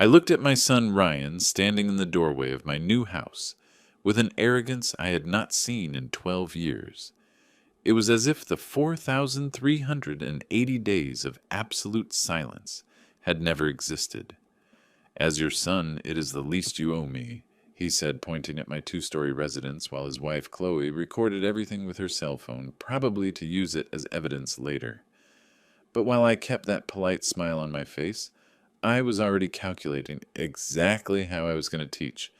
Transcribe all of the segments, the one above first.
I looked at my son Ryan standing in the doorway of my new house with an arrogance I had not seen in 12 years. It was as if the 4,380 days of absolute silence had never existed. "As your son, it is the least you owe me," he said, pointing at my two-story residence while his wife Chloe recorded everything with her cell phone, probably to use it as evidence later. But while I kept that polite smile on my face, I was already calculating exactly how I was going to teach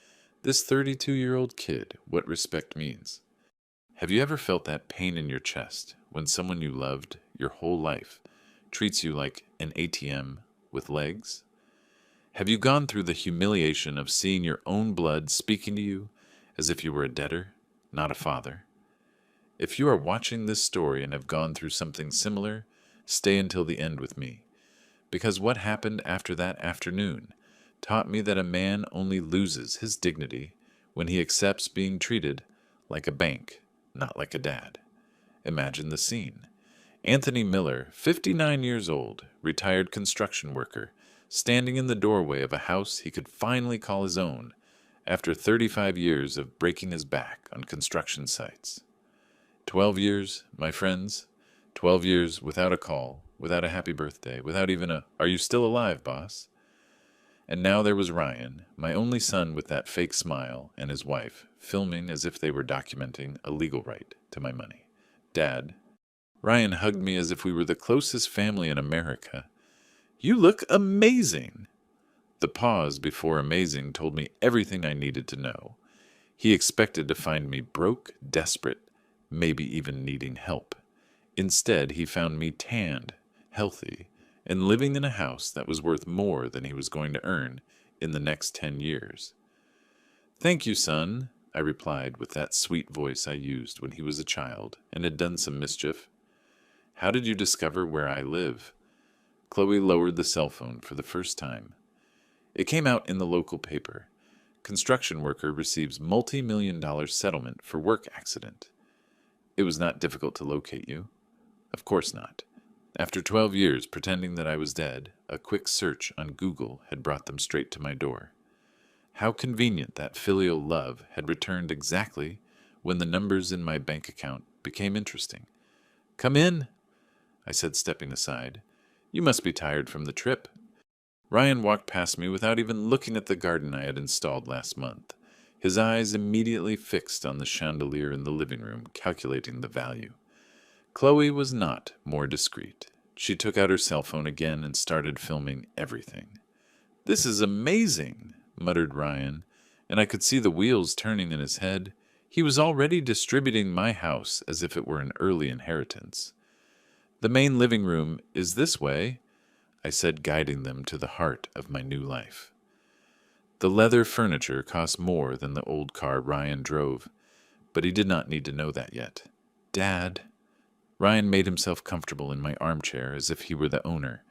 this 32-year-old kid what respect means. Have you ever felt that pain in your chest when someone you loved your whole life treats you like an ATM with legs? Have you gone through the humiliation of seeing your own blood speaking to you as if you were a debtor, not a father? If you are watching this story and have gone through something similar, stay until the end with me, because what happened after that afternoon taught me that a man only loses his dignity when he accepts being treated like a bank, not like a dad. Imagine the scene. Anthony Miller, 59 years old, retired construction worker, standing in the doorway of a house he could finally call his own after 35 years of breaking his back on construction sites. 12 years, my friends, 12 years without a call, without a happy birthday, without even a, "Are you still alive, boss?" And now there was Ryan, my only son with that fake smile, and his wife, filming as if they were documenting a legal right to my money. "Dad." Ryan hugged me as if we were the closest family in America. "You look amazing." The pause before amazing told me everything I needed to know. He expected to find me broke, desperate, maybe even needing help. Instead, he found me tanned, healthy, and living in a house that was worth more than he was going to earn in the next 10 years. "Thank you, son," I replied with that sweet voice I used when he was a child and had done some mischief. "How did you discover where I live?" Chloe lowered the cell phone for the first time. "It came out in the local paper. Construction worker receives multi-million-dollar settlement for work accident. It was not difficult to locate you." "Of course not. After 12 years pretending that I was dead, a quick search on Google had brought them straight to my door." How convenient that filial love had returned exactly when the numbers in my bank account became interesting. "Come in," I said, stepping aside. "You must be tired from the trip." Ryan walked past me without even looking at the garden I had installed last month, his eyes immediately fixed on the chandelier in the living room, calculating the value. Chloe was not more discreet. She took out her cell phone again and started filming everything. "This is amazing," muttered Ryan, and I could see the wheels turning in his head. He was already distributing my house as if it were an early inheritance. "The main living room is this way," I said, guiding them to the heart of my new life. The leather furniture cost more than the old car Ryan drove, but he did not need to know that yet. "Dad." Ryan made himself comfortable in my armchair as if he were the owner.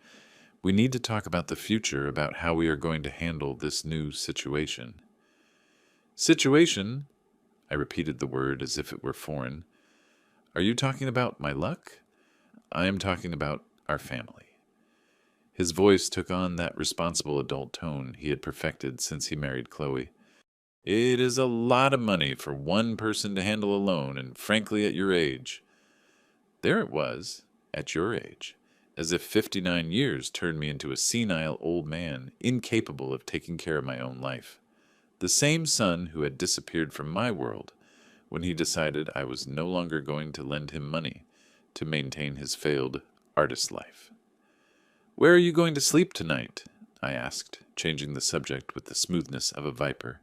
"We need to talk about the future, about how we are going to handle this new situation." "Situation?" I repeated the word as if it were foreign. "Are you talking about my luck?" "I am talking about our family." His voice took on that responsible adult tone he had perfected since he married Chloe. "It is a lot of money for one person to handle alone, and frankly, at your age." There it was, at your age, as if 59 years turned me into a senile old man, incapable of taking care of my own life. The same son who had disappeared from my world when he decided I was no longer going to lend him money to maintain his failed artist life. "Where are you going to sleep tonight?" I asked, changing the subject with the smoothness of a viper.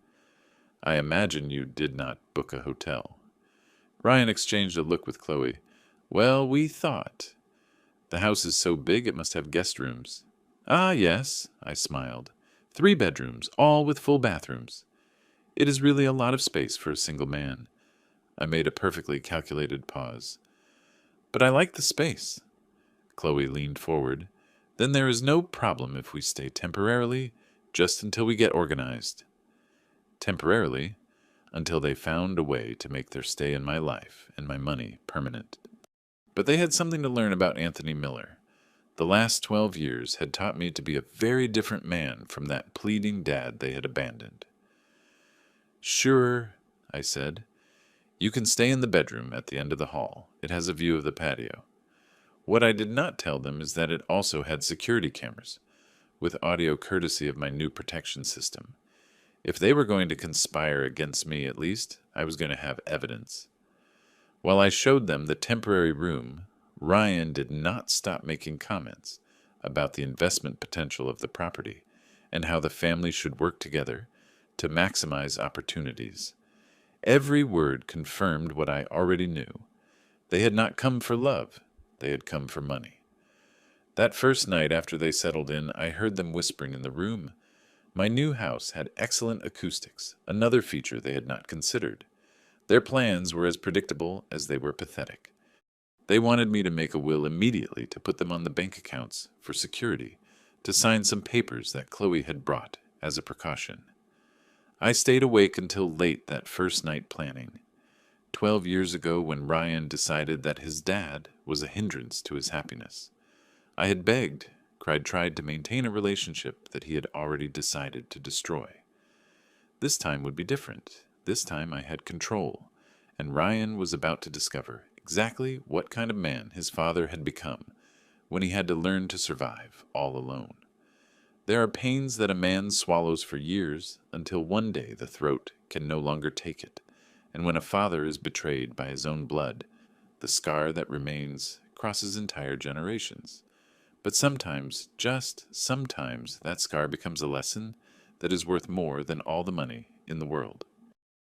"I imagine you did not book a hotel." Ryan exchanged a look with Chloe. "Well, we thought. The house is so big it must have guest rooms." "Ah, yes," I smiled. 3 bedrooms, all with full bathrooms. It is really a lot of space for a single man." I made a perfectly calculated pause. "But I like the space." Chloe leaned forward. "Then there is no problem if we stay temporarily, just until we get organized." Temporarily, until they found a way to make their stay in my life and my money permanent. But they had something to learn about Anthony Miller. The last 12 years had taught me to be a very different man from that pleading dad they had abandoned. "Sure," I said. "You can stay in the bedroom at the end of the hall. It has a view of the patio." What I did not tell them is that it also had security cameras, with audio courtesy of my new protection system. If they were going to conspire against me, at least, I was going to have evidence. While I showed them the temporary room, Ryan did not stop making comments about the investment potential of the property and how the family should work together to maximize opportunities. Every word confirmed what I already knew. They had not come for love. They had come for money. That first night after they settled in, I heard them whispering in the room. My new house had excellent acoustics, another feature they had not considered. Their plans were as predictable as they were pathetic. They wanted me to make a will immediately to put them on the bank accounts for security, to sign some papers that Chloe had brought as a precaution. I stayed awake until late that first night planning. 12 years ago, when Ryan decided that his dad was a hindrance to his happiness, I had begged, tried to maintain a relationship that he had already decided to destroy. This time would be different. This time I had control, and Ryan was about to discover exactly what kind of man his father had become when he had to learn to survive all alone. There are pains that a man swallows for years until one day the throat can no longer take it, and when a father is betrayed by his own blood, the scar that remains crosses entire generations. But sometimes, just sometimes, that scar becomes a lesson that is worth more than all the money in the world.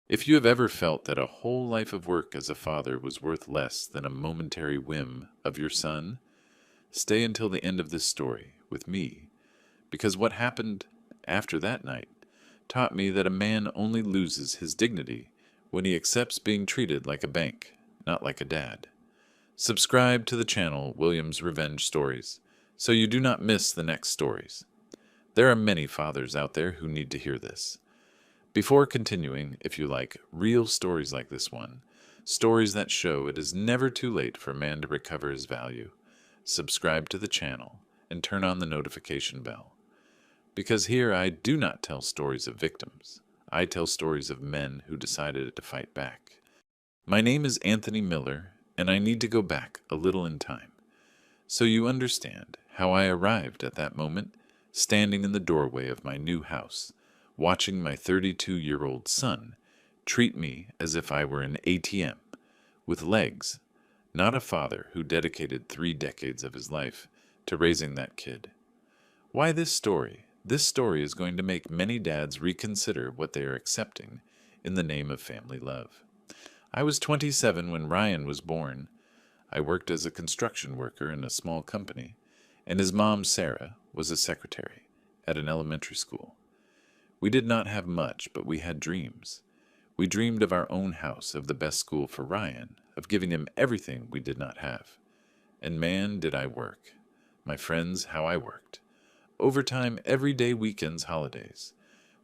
If you have ever felt that a whole life of work as a father was worth less than a momentary whim of your son, stay until the end of this story with me, because what happened after that night taught me that a man only loses his dignity when he accepts being treated like a bank, not like a dad. Subscribe to the channel William's Revenge Stories so you do not miss the next stories. There are many fathers out there who need to hear this. Before continuing, if you like real stories like this one, stories that show it is never too late for a man to recover his value, subscribe to the channel and turn on the notification bell. Because here I do not tell stories of victims. I tell stories of men who decided to fight back. My name is Anthony Miller, and I need to go back a little in time, so you understand how I arrived at that moment, standing in the doorway of my new house, watching my 32-year-old son treat me as if I were an ATM, with legs, not a father who dedicated 3 decades of his life to raising that kid. Why this story? This story is going to make many dads reconsider what they are accepting in the name of family love. I was 27 when Ryan was born. I worked as a construction worker in a small company, and his mom, Sarah, was a secretary at an elementary school. We did not have much, but we had dreams. We dreamed of our own house, of the best school for Ryan, of giving him everything we did not have. And man, did I work. My friends, how I worked. Overtime every day, weekends, holidays.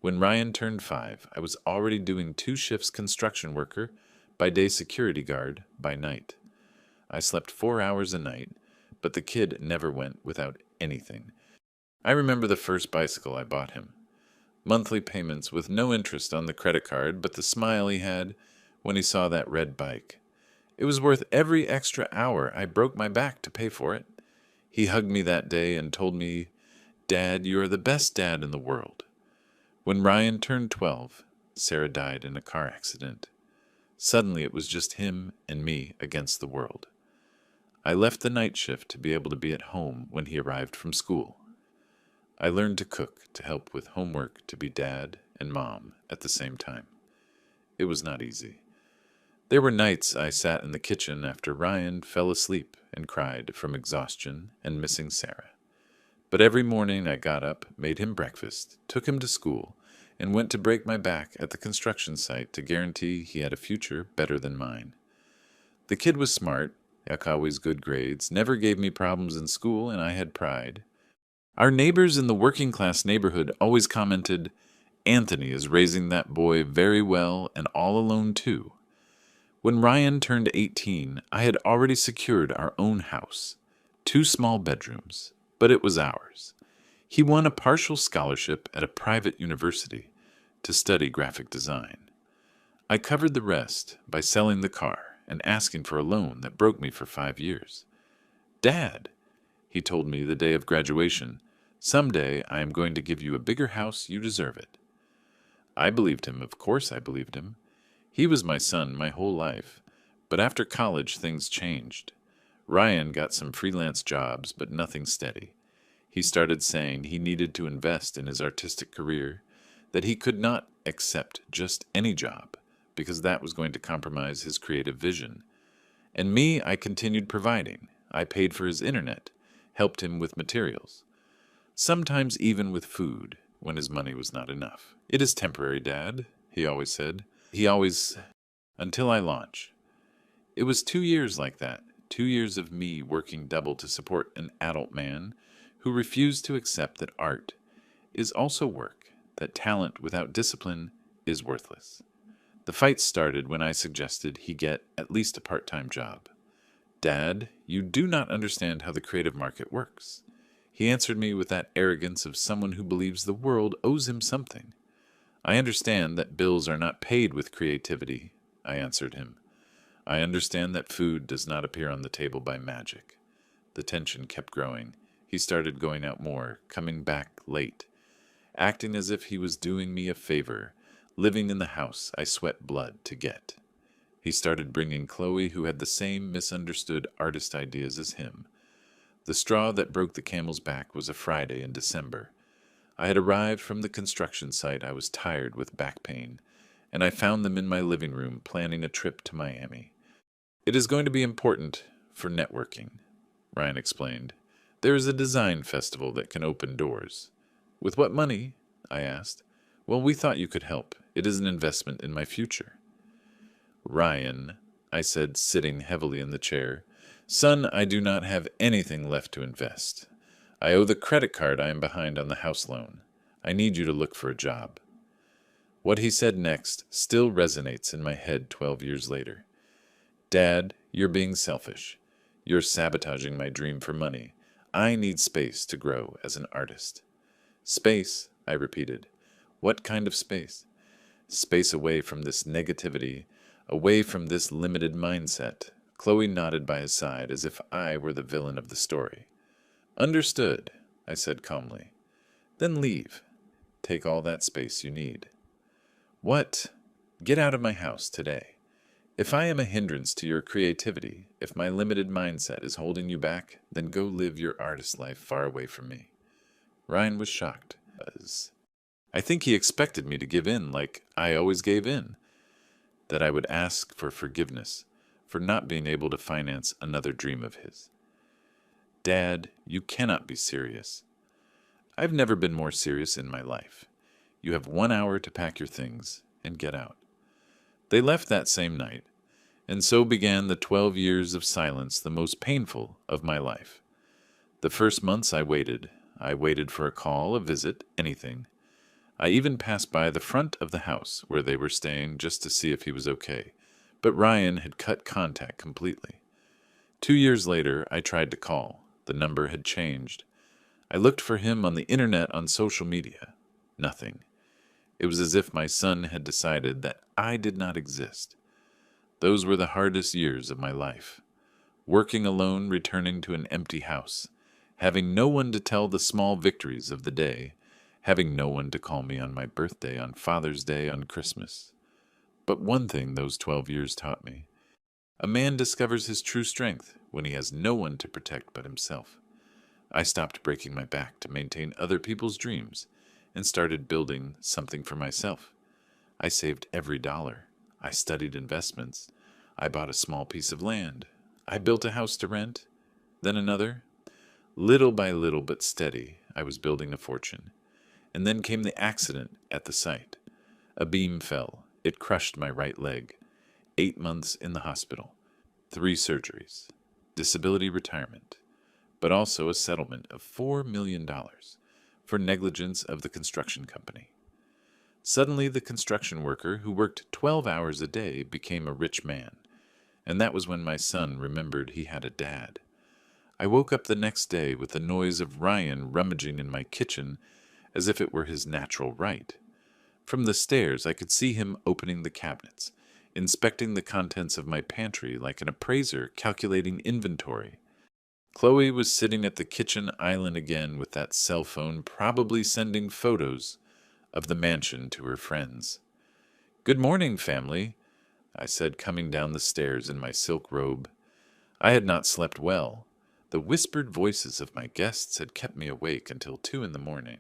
When Ryan turned 5, I was already doing 2 shifts construction worker, by day security guard, by night. I slept 4 hours a night, but the kid never went without anything. I remember the first bicycle I bought him. Monthly payments with no interest on the credit card, but the smile he had when he saw that red bike. It was worth every extra hour I broke my back to pay for it. He hugged me that day and told me, "Dad, you are the best dad in the world." When Ryan turned 12, Sarah died in a car accident. Suddenly it was just him and me against the world. I left the night shift to be able to be at home when he arrived from school. I learned to cook, to help with homework, to be dad and mom at the same time. It was not easy. There were nights I sat in the kitchen after Ryan fell asleep and cried from exhaustion and missing Sarah. But every morning I got up, made him breakfast, took him to school, and went to break my back at the construction site to guarantee he had a future better than mine. The kid was smart, always good grades, never gave me problems in school, and I had pride. Our neighbors in the working-class neighborhood always commented, "Anthony is raising that boy very well and all alone too." When Ryan turned 18, I had already secured our own house, 2 small bedrooms, but it was ours. He won a partial scholarship at a private university to study graphic design. I covered the rest by selling the car and asking for a loan that broke me for 5 years. "Dad," he told me the day of graduation, "someday I am going to give you a bigger house. You deserve it." I believed him. Of course I believed him. He was my son my whole life. But after college, things changed. Ryan got some freelance jobs, but nothing steady. He started saying he needed to invest in his artistic career, that he could not accept just any job, because that was going to compromise his creative vision. And me, I continued providing. I paid for his internet, helped him with materials, sometimes even with food when his money was not enough. "It is temporary, Dad," he always said. Until I launch. It was 2 years like that, 2 years of me working double to support an adult man who refused to accept that art is also work, that talent without discipline is worthless. The fight started when I suggested he get at least a part-time job. "Dad, you do not understand how the creative market works." He answered me with that arrogance of someone who believes the world owes him something. "I understand that bills are not paid with creativity," I answered him. "I understand that food does not appear on the table by magic." The tension kept growing. He started going out more, coming back late, acting as if he was doing me a favor, living in the house I sweat blood to get. He started bringing Chloe, who had the same misunderstood artist ideas as him. The straw that broke the camel's back was a Friday in December. I had arrived from the construction site. I was tired with back pain, and I found them in my living room planning a trip to Miami. "It is going to be important for networking," Ryan explained. "There is a design festival that can open doors." "With what money?" I asked. "Well, we thought you could help. It is an investment in my future." "Ryan," I said, sitting heavily in the chair, "son, I do not have anything left to invest. I owe the credit card. I am behind on the house loan. I need you to look for a job." What he said next still resonates in my head 12 years later. "Dad, you're being selfish. You're sabotaging my dream for money. I need space to grow as an artist." "Space," I repeated. "What kind of space?" "Space away from this negativity, away from this limited mindset." Chloe nodded by his side as if I were the villain of the story. "Understood," I said calmly. "Then leave. Take all that space you need." "What?" "Get out of my house today. If I am a hindrance to your creativity, if my limited mindset is holding you back, then go live your artist life far away from me." Ryan was shocked. I think he expected me to give in like I always gave in, that I would ask for forgiveness for not being able to finance another dream of his. "Dad, you cannot be serious." "I've never been more serious in my life. You have 1 hour to pack your things and get out." They left that same night, and so began the 12 years of silence, the most painful of my life. The first months I waited. I waited for a call, a visit, anything. I even passed by the front of the house where they were staying just to see if he was okay, but Ryan had cut contact completely. 2 years later, I tried to call. The number had changed. I looked for him on the internet, on social media. Nothing. It was as if my son had decided that I did not exist. Those were the hardest years of my life. Working alone, returning to an empty house, having no one to tell the small victories of the day, having no one to call me on my birthday, on Father's Day, on Christmas. But one thing those 12 years taught me: a man discovers his true strength when he has no one to protect but himself. I stopped breaking my back to maintain other people's dreams and started building something for myself. I saved every dollar. I studied investments. I bought a small piece of land. I built a house to rent, then another. Little by little but steady, I was building a fortune. And then came the accident at the site. A beam fell. It crushed my right leg. 8 months in the hospital. 3 surgeries. Disability retirement. But also a settlement of $4 million for negligence of the construction company. Suddenly, the construction worker who worked 12 hours a day became a rich man, and that was when my son remembered he had a dad. I woke up the next day with the noise of Ryan rummaging in my kitchen as if it were his natural right. From the stairs, I could see him opening the cabinets, inspecting the contents of my pantry like an appraiser calculating inventory. Chloe was sitting at the kitchen island again with that cell phone, probably sending photos of the mansion to her friends. "Good morning, family," I said, coming down the stairs in my silk robe. I had not slept well. The whispered voices of my guests had kept me awake until 2 in the morning.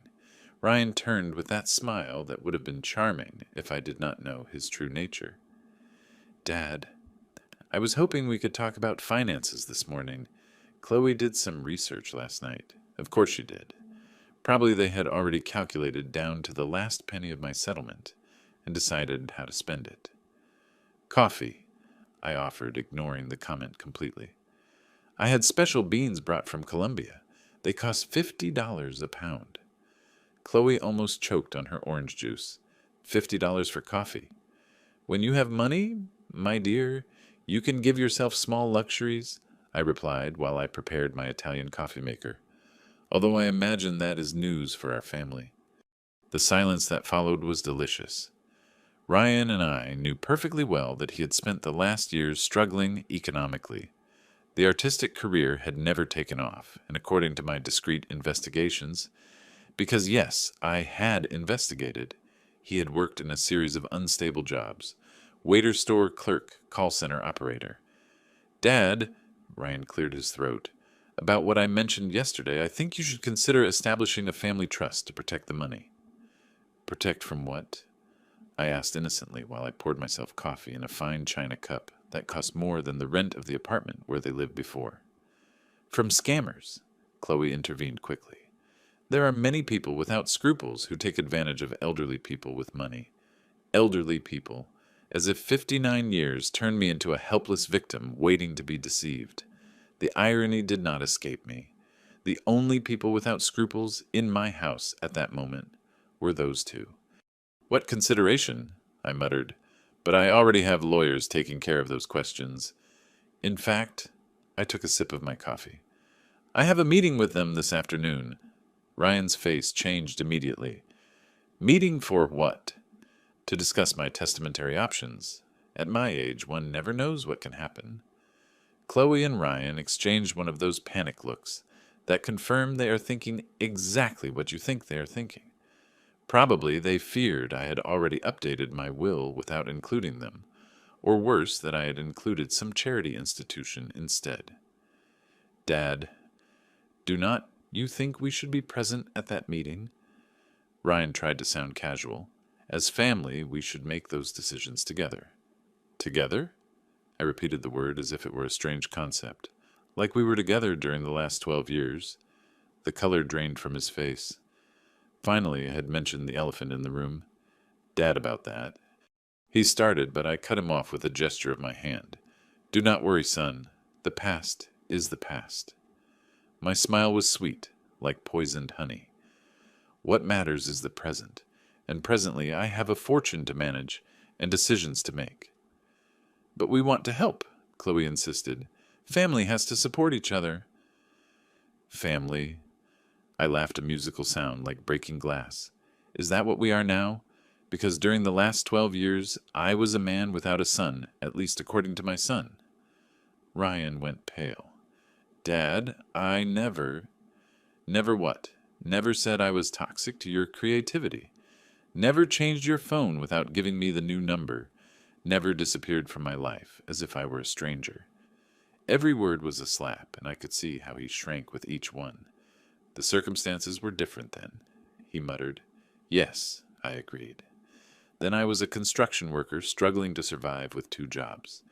Ryan turned with that smile that would have been charming if I did not know his true nature. "Dad, I was hoping we could talk about finances this morning. Chloe did some research last night. Of course she did. Probably they had already calculated down to the last penny of my settlement and decided how to spend it." "Coffee," I offered, ignoring the comment completely. "I had special beans brought from Colombia. They cost $50 a pound." Chloe almost choked on her orange juice. $50 for coffee. "When you have money, my dear, you can give yourself small luxuries," I replied while I prepared my Italian coffee maker, although I imagine that is news for our family. The silence that followed was delicious. Ryan and I knew perfectly well that he had spent the last years struggling economically. The artistic career had never taken off, and according to my discreet investigations, because yes, I had investigated, he had worked in a series of unstable jobs: waiter, store clerk, call center operator. "Dad," Ryan cleared his throat, "about what I mentioned yesterday, I think you should consider establishing a family trust to protect the money." "Protect from what?" I asked innocently while I poured myself coffee in a fine china cup that cost more than the rent of the apartment where they lived before. "From scammers," Chloe intervened quickly. "There are many people without scruples who take advantage of elderly people with money. Elderly people, as if 59 years turned me into a helpless victim waiting to be deceived. The irony did not escape me. The only people without scruples in my house at that moment were those two. "What consideration?" I muttered, "but I already have lawyers taking care of those questions. In fact," I took a sip of my coffee, "I have a meeting with them this afternoon." Ryan's face changed immediately. "Meeting for what?" "To discuss my testamentary options. At my age, one never knows what can happen." Chloe and Ryan exchanged one of those panic looks that confirm they are thinking exactly what you think they are thinking. Probably they feared I had already updated my will without including them, or worse, that I had included some charity institution instead. "Dad, do not you think we should be present at that meeting?" Ryan tried to sound casual. "As family, we should make those decisions together." "Together?" I repeated the word as if it were a strange concept. "Like we were together during the last 12 years. The color drained from his face. Finally, I had mentioned the elephant in the room. "Dad, about that." He started, but I cut him off with a gesture of my hand. "Do not worry, son. The past is the past." My smile was sweet, like poisoned honey. What matters is the present, and presently I have a fortune to manage and decisions to make. "But we want to help," Chloe insisted. "Family has to support each other." "Family?" I laughed a musical sound like breaking glass. "Is that what we are now? Because during the last 12 years, I was a man without a son, at least according to my son." Ryan went pale. "Dad, I never—" "Never what? Never said I was toxic to your creativity. Never changed your phone without giving me the new number. Never disappeared from my life, as if I were a stranger." Every word was a slap, and I could see how he shrank with each one. "The circumstances were different then," he muttered. "Yes," I agreed. "Then I was a construction worker struggling to survive with 2 jobs.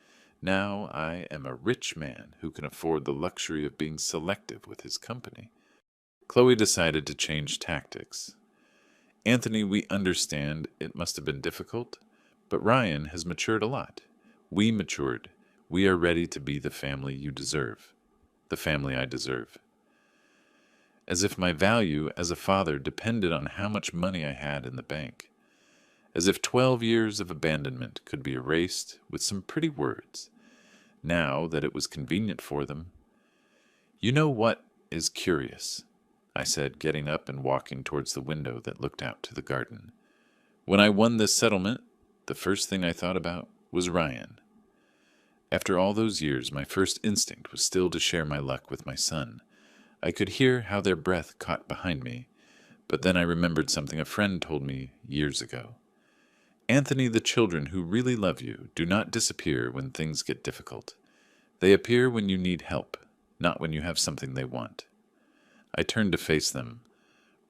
Now I am a rich man who can afford the luxury of being selective with his company." Chloe decided to change tactics. "Anthony, we understand it must have been difficult, but Ryan has matured a lot. We matured. We are ready to be the family you deserve. The family I deserve." As if my value as a father depended on how much money I had in the bank. As if 12 years of abandonment could be erased with some pretty words, now that it was convenient for them. You know what is curious? I said, getting up and walking towards the window that looked out to the garden. When I won this settlement, the first thing I thought about was Ryan. After all those years, my first instinct was still to share my luck with my son. I could hear how their breath caught behind me, but then I remembered something a friend told me years ago. Anthony, the children who really love you do not disappear when things get difficult. They appear when you need help, not when you have something they want. I turned to face them.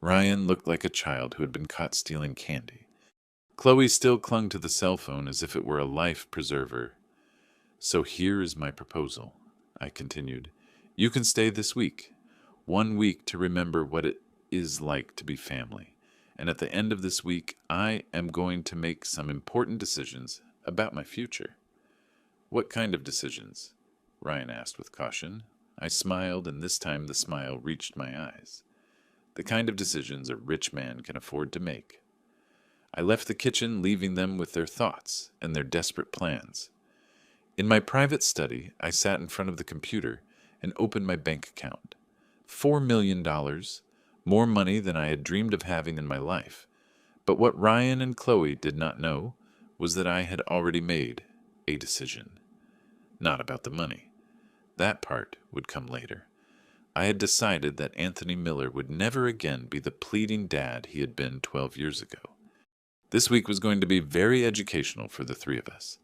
Ryan looked like a child who had been caught stealing candy. Chloe still clung to the cell phone as if it were a life preserver. So here is my proposal, I continued. You can stay this week. 1 week to remember what it is like to be family. And at the end of this week, I am going to make some important decisions about my future. What kind of decisions? Ryan asked with caution. I smiled, and this time the smile reached my eyes. The kind of decisions a rich man can afford to make. I left the kitchen, leaving them with their thoughts and their desperate plans. In my private study, I sat in front of the computer and opened my bank account. $4 million, more money than I had dreamed of having in my life. But what Ryan and Chloe did not know was that I had already made a decision. Not about the money. That part would come later. I had decided that Anthony Miller would never again be the pleading dad he had been 12 years ago. This week was going to be very educational for the three of us,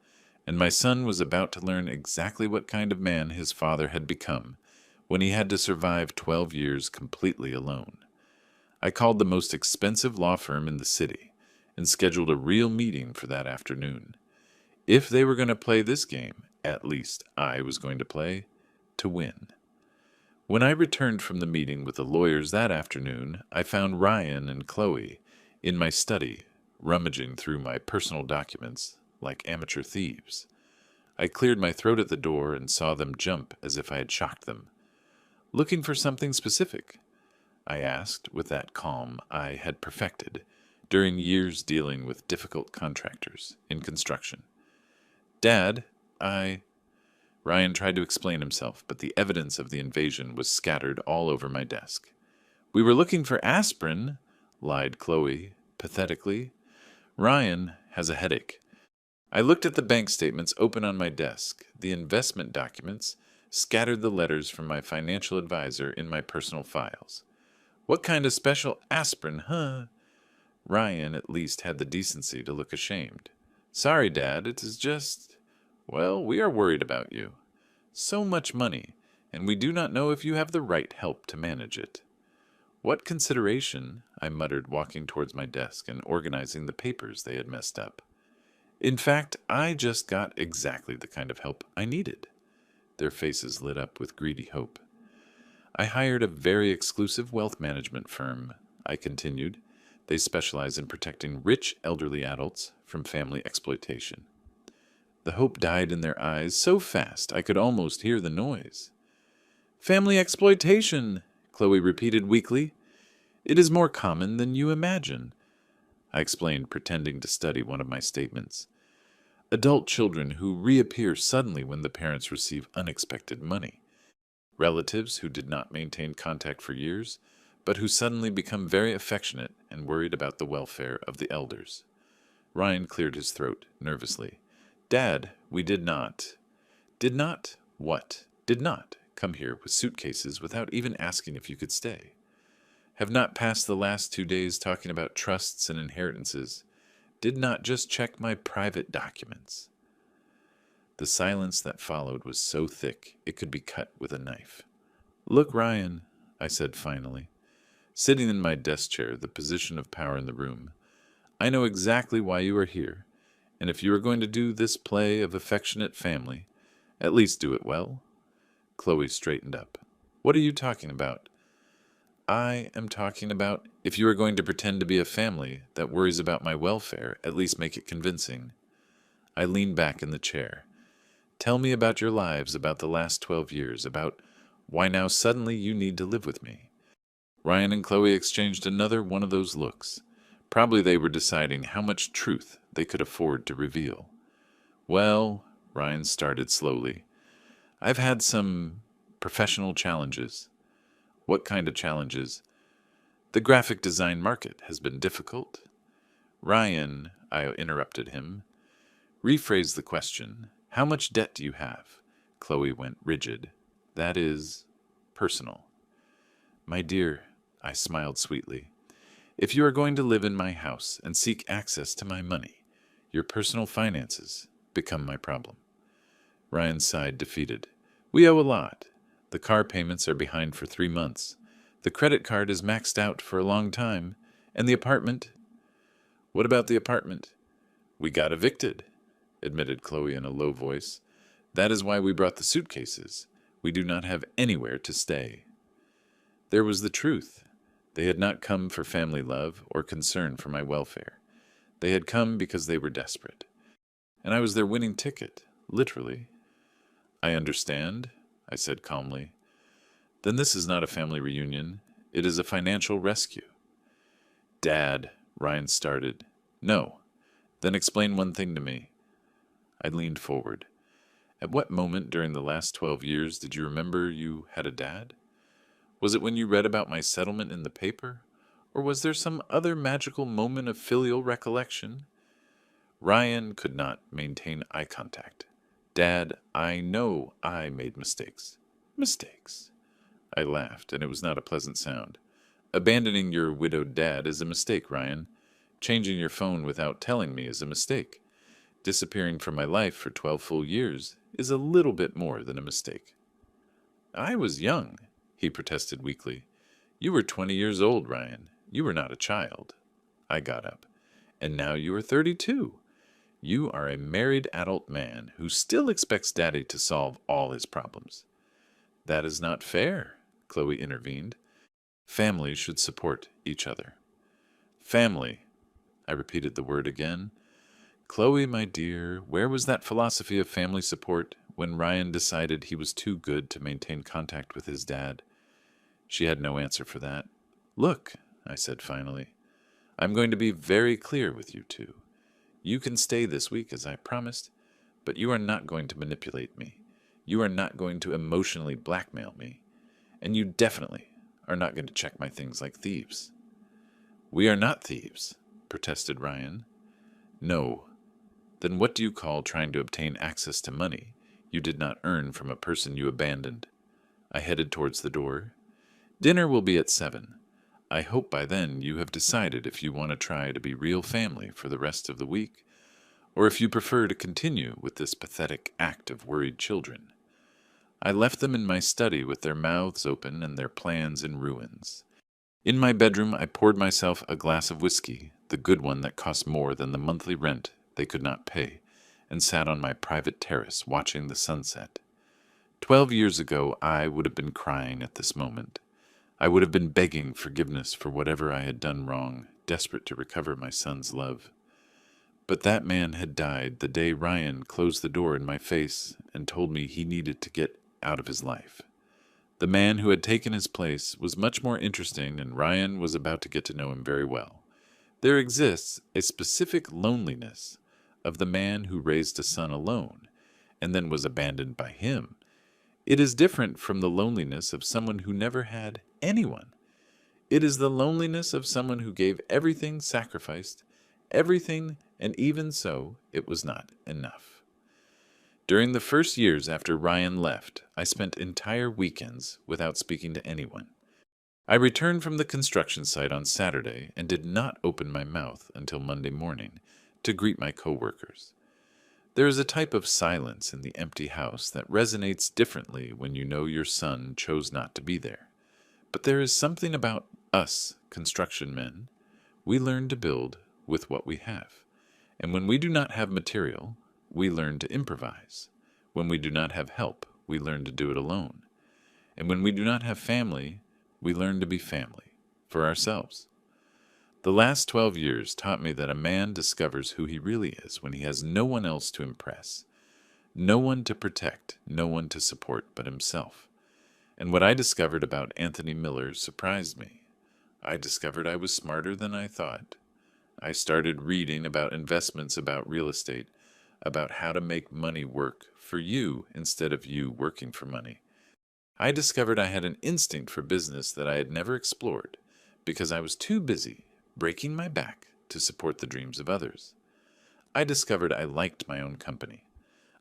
and my son was about to learn exactly what kind of man his father had become when he had to survive 12 years completely alone. I called the most expensive law firm in the city and scheduled a real meeting for that afternoon. If they were going to play this game, at least I was going to play to win. When I returned from the meeting with the lawyers that afternoon, I found Ryan and Chloe in my study, rummaging through my personal documents like amateur thieves. I cleared my throat at the door and saw them jump as if I had shocked them. Looking for something specific? I asked with that calm I had perfected during years dealing with difficult contractors in construction. Dad, Ryan tried to explain himself, but the evidence of the invasion was scattered all over my desk. We were looking for aspirin, lied Chloe, pathetically. Ryan has a headache. I looked at the bank statements open on my desk, the investment documents, scattered the letters from my financial advisor in my personal files. What kind of special aspirin, huh? Ryan at least had the decency to look ashamed. Sorry, Dad, it is just... Well, we are worried about you. So much money, and we do not know if you have the right help to manage it. What consideration, I muttered, walking towards my desk and organizing the papers they had messed up. In fact, I just got exactly the kind of help I needed. Their faces lit up with greedy hope. I hired a very exclusive wealth management firm, I continued. They specialize in protecting rich elderly adults from family exploitation. The hope died in their eyes so fast I could almost hear the noise. Family exploitation, Chloe repeated weakly. It is more common than you imagine, I explained, pretending to study one of my statements. Adult children who reappear suddenly when the parents receive unexpected money. Relatives who did not maintain contact for years, but who suddenly become very affectionate and worried about the welfare of the elders. Ryan cleared his throat nervously. Dad, we did not. Did not? What? Did not come here with suitcases without even asking if you could stay. Have not passed the last 2 days talking about trusts and inheritances. Did not just check my private documents. The silence that followed was so thick it could be cut with a knife. Look, Ryan, I said finally, sitting in my desk chair, the position of power in the room. I know exactly why you are here. And if you are going to do this play of affectionate family, at least do it well. Chloe straightened up. What are you talking about? I am talking about if you are going to pretend to be a family that worries about my welfare, at least make it convincing. I leaned back in the chair. Tell me about your lives, about the last 12 years, about why now suddenly you need to live with me. Ryan and Chloe exchanged another one of those looks. Probably they were deciding how much truth they could afford to reveal. Well, Ryan started slowly, I've had some Professional challenges. What kind of challenges? The graphic design market has been difficult. Ryan, I interrupted him, rephrase the question. How much debt do you have? Chloe went rigid. That is personal. My dear, I smiled sweetly, if you are going to live in my house and seek access to my money, your personal finances become my problem. Ryan sighed, defeated. We owe a lot. The car payments are behind for 3 months. The credit card is maxed out for a long time. And the apartment? What about the apartment? We got evicted, admitted Chloe in a low voice. That is why we brought the suitcases. We do not have anywhere to stay. There was the truth. They had not come for family love or concern for my welfare. They had come because they were desperate. And I was their winning ticket, literally. I understand, I said calmly. Then this is not a family reunion. It is a financial rescue. Dad, Ryan started. No. Then explain one thing to me. I leaned forward. At what moment during the last 12 years did you remember you had a dad? Was it when you read about my settlement in the paper? Or was there some other magical moment of filial recollection? Ryan could not maintain eye contact. Dad, I know I made mistakes. Mistakes? I laughed, and it was not a pleasant sound. Abandoning your widowed dad is a mistake, Ryan. Changing your phone without telling me is a mistake. Disappearing from my life for 12 full years is a little bit more than a mistake. I was young, he protested weakly. You were 20 years old, Ryan. You were not a child. I got up. And now you are 32. You are a married adult man who still expects Daddy to solve all his problems. That is not fair, Chloe intervened. Families should support each other. Family. I repeated the word again. Chloe, my dear, where was that philosophy of family support when Ryan decided he was too good to maintain contact with his dad? She had no answer for that. Look, I said finally, I'm going to be very clear with you two. You can stay this week as I promised, but you are not going to manipulate me. You are not going to emotionally blackmail me. And you definitely are not going to check my things like thieves. We are not thieves, protested Ryan. No. Then what do you call trying to obtain access to money you did not earn from a person you abandoned? I headed towards the door. Dinner will be at 7. I hope by then you have decided if you want to try to be real family for the rest of the week, or if you prefer to continue with this pathetic act of worried children. I left them in my study with their mouths open and their plans in ruins. In my bedroom, I poured myself a glass of whiskey, the good one that cost more than the monthly rent they could not pay, and sat on my private terrace watching the sunset. 12 years ago, I would have been crying at this moment. I would have been begging forgiveness for whatever I had done wrong, desperate to recover my son's love. But that man had died the day Ryan closed the door in my face and told me he needed to get out of his life. The man who had taken his place was much more interesting, and Ryan was about to get to know him very well. There exists a specific loneliness of the man who raised a son alone and then was abandoned by him. It is different from the loneliness of someone who never had anyone. It is the loneliness of someone who gave everything, sacrificed everything, and even so, it was not enough. During the first years after Ryan left, I spent entire weekends without speaking to anyone. I returned from the construction site on Saturday and did not open my mouth until Monday morning to greet my coworkers. There is a type of silence in the empty house that resonates differently when you know your son chose not to be there. But there is something about us, construction men. We learn to build with what we have. And when we do not have material, we learn to improvise. When we do not have help, we learn to do it alone. And when we do not have family, we learn to be family, for ourselves. The last 12 years taught me that a man discovers who he really is when he has no one else to impress, no one to protect, no one to support but himself. And what I discovered about Anthony Miller surprised me. I discovered I was smarter than I thought. I started reading about investments, about real estate, about how to make money work for you instead of you working for money. I discovered I had an instinct for business that I had never explored because I was too busy breaking my back to support the dreams of others. I discovered I liked my own company.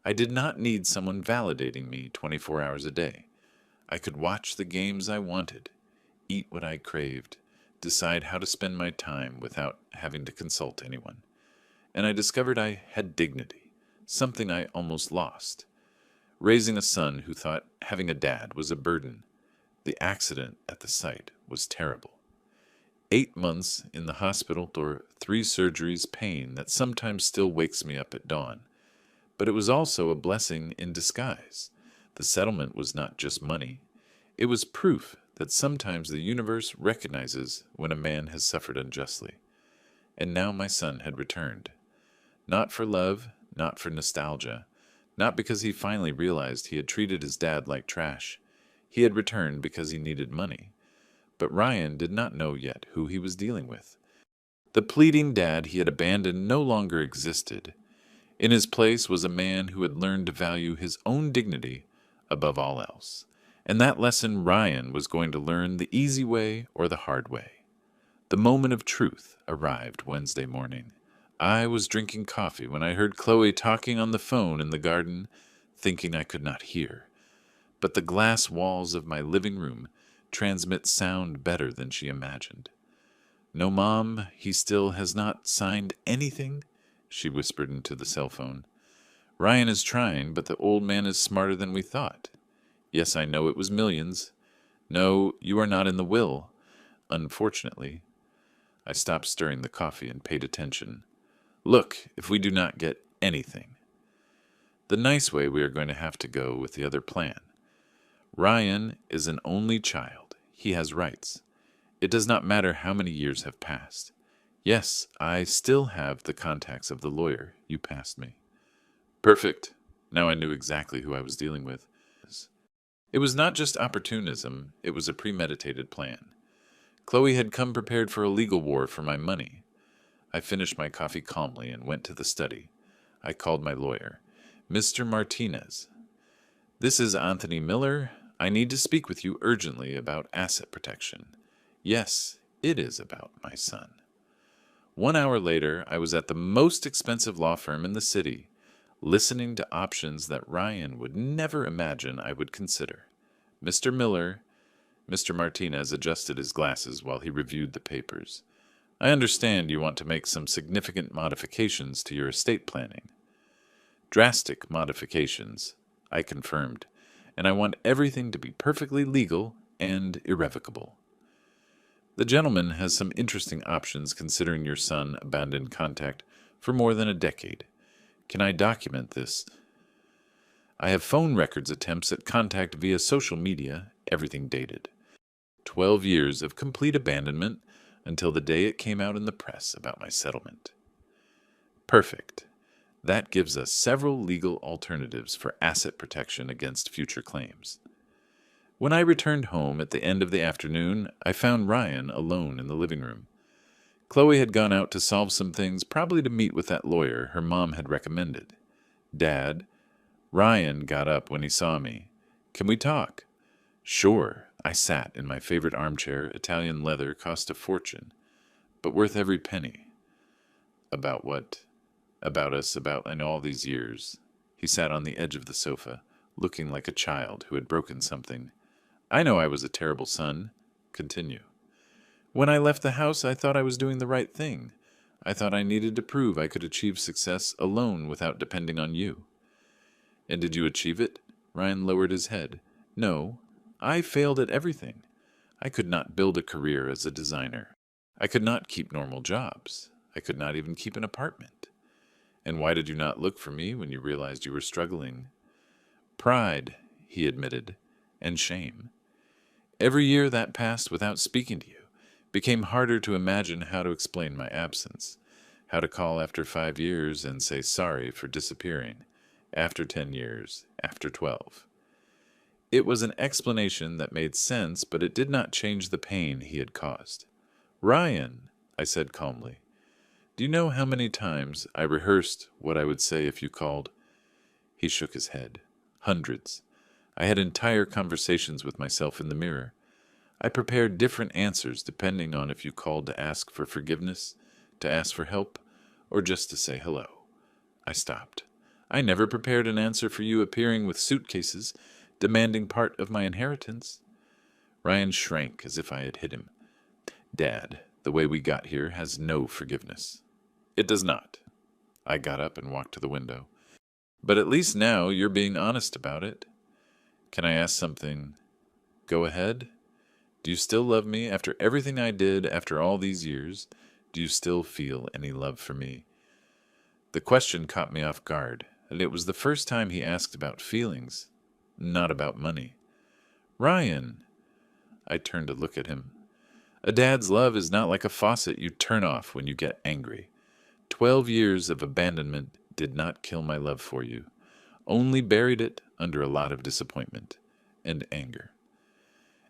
I did not need someone validating me 24 hours a day. I could watch the games I wanted, eat what I craved, decide how to spend my time without having to consult anyone. And I discovered I had dignity, something I almost lost. Raising a son who thought having a dad was a burden, the accident at the site was terrible. 8 months in the hospital or 3 surgeries, pain that sometimes still wakes me up at dawn. But it was also a blessing in disguise. The settlement was not just money. It was proof that sometimes the universe recognizes when a man has suffered unjustly. And now my son had returned. Not for love, not for nostalgia, not because he finally realized he had treated his dad like trash. He had returned because he needed money. But Ryan did not know yet who he was dealing with. The pleading dad he had abandoned no longer existed. In his place was a man who had learned to value his own dignity above all else. And that lesson Ryan was going to learn the easy way or the hard way. The moment of truth arrived Wednesday morning. I was drinking coffee when I heard Chloe talking on the phone in the garden, thinking I could not hear. But the glass walls of my living room transmit sound better than she imagined. "No, Mom, he still has not signed anything," she whispered into the cell phone. "Ryan is trying, but the old man is smarter than we thought. Yes, I know it was millions. No, you are not in the will. Unfortunately." I stopped stirring the coffee and paid attention. "Look, if we do not get anything. The nice way we are going to have to go with the other plan. Ryan is an only child. He has rights. It does not matter how many years have passed. Yes, I still have the contacts of the lawyer you passed me." Perfect. Now I knew exactly who I was dealing with. It was not just opportunism, it was a premeditated plan. Chloe had come prepared for a legal war for my money. I finished my coffee calmly and went to the study. I called my lawyer. "Mr. Martinez, this is Anthony Miller. I need to speak with you urgently about asset protection. Yes, it is about my son." 1 hour later, I was at the most expensive law firm in the city, listening to options that Ryan would never imagine I would consider. "Mr. Miller," Mr. Martinez adjusted his glasses while he reviewed the papers. "I understand you want to make some significant modifications to your estate planning." "Drastic modifications," I confirmed, "and I want everything to be perfectly legal and irrevocable." "The gentleman has some interesting options considering your son abandoned contact for more than a decade. Can I document this? I have phone records attempts at contact via social media, everything dated. 12 years of complete abandonment until the day it came out in the press about my settlement." "Perfect. That gives us several legal alternatives for asset protection against future claims." When I returned home at the end of the afternoon, I found Ryan alone in the living room. Chloe had gone out to solve some things, probably to meet with that lawyer her mom had recommended. "Dad," Ryan got up when he saw me. "Can we talk?" "Sure." I sat in my favorite armchair. Italian leather cost a fortune, but worth every penny. "About what?" "About us, in all these years." He sat on the edge of the sofa, looking like a child who had broken something. "I know I was a terrible son." "Continue." "When I left the house, I thought I was doing the right thing. I thought I needed to prove I could achieve success alone without depending on you." "And did you achieve it?" Ryan lowered his head. "No. I failed at everything. I could not build a career as a designer. I could not keep normal jobs. I could not even keep an apartment." "And why did you not look for me when you realized you were struggling?" "Pride," he admitted, "and shame. Every year that passed without speaking to you became harder to imagine how to explain my absence, how to call after 5 years and say sorry for disappearing, after 10 years, after 12. It was an explanation that made sense, but it did not change the pain he had caused. "Ryan," I said calmly, "do you know how many times I rehearsed what I would say if you called?" He shook his head. "Hundreds. I had entire conversations with myself in the mirror. I prepared different answers depending on if you called to ask for forgiveness, to ask for help, or just to say hello. I stopped. I never prepared an answer for you appearing with suitcases, demanding part of my inheritance. Ryan shrank as if I had hit him. Dad, the way we got here has no forgiveness. It does not. I got up and walked to the window. But at least now you're being honest about it. Can I ask something? Go ahead. Do you still love me after everything I did after all these years? Do you still feel any love for me? The question caught me off guard, and it was the first time he asked about feelings, not about money. Ryan! I turned to look at him. A dad's love is not like a faucet you turn off when you get angry. 12 years of abandonment did not kill my love for you, only buried it under a lot of disappointment and anger.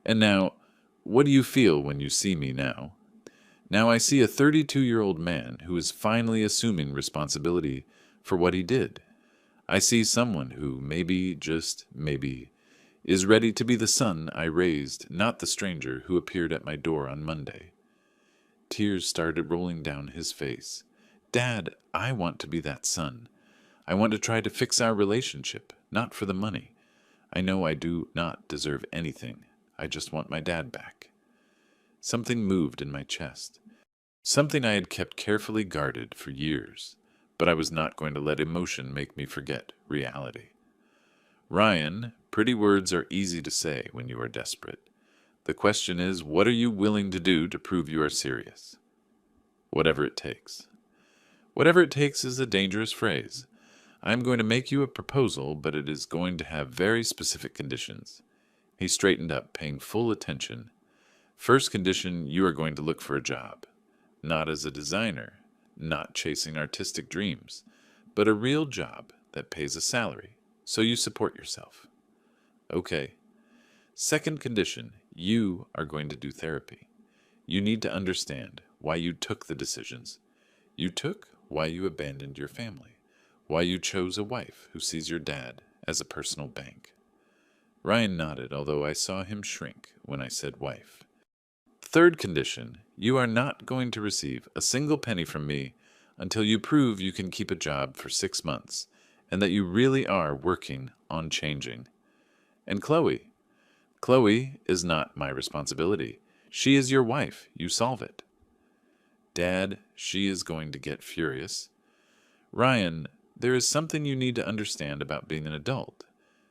And now, what do you feel when you see me now? Now I see a 32-year-old man who is finally assuming responsibility for what he did. I see someone who maybe, just maybe, is ready to be the son I raised, not the stranger who appeared at my door on Monday. Tears started rolling down his face. Dad, I want to be that son. I want to try to fix our relationship, not for the money. I know I do not deserve anything. I just want my dad back. Something moved in my chest. Something I had kept carefully guarded for years, but I was not going to let emotion make me forget reality. Ryan, pretty words are easy to say when you are desperate. The question is, what are you willing to do to prove you are serious? Whatever it takes. Whatever it takes is a dangerous phrase. I am going to make you a proposal, but it is going to have very specific conditions. He straightened up, paying full attention. First condition, you are going to look for a job. Not as a designer, not chasing artistic dreams, but a real job that pays a salary, so you support yourself. Okay. Second condition, you are going to do therapy. You need to understand why you took the decisions. You took why you abandoned your family, why you chose a wife who sees your dad as a personal bank. Ryan nodded, although I saw him shrink when I said wife. Third condition, you are not going to receive a single penny from me until you prove you can keep a job for 6 months and that you really are working on changing. And Chloe. Chloe is not my responsibility. She is your wife. You solve it. Dad, she is going to get furious. Ryan, there is something you need to understand about being an adult.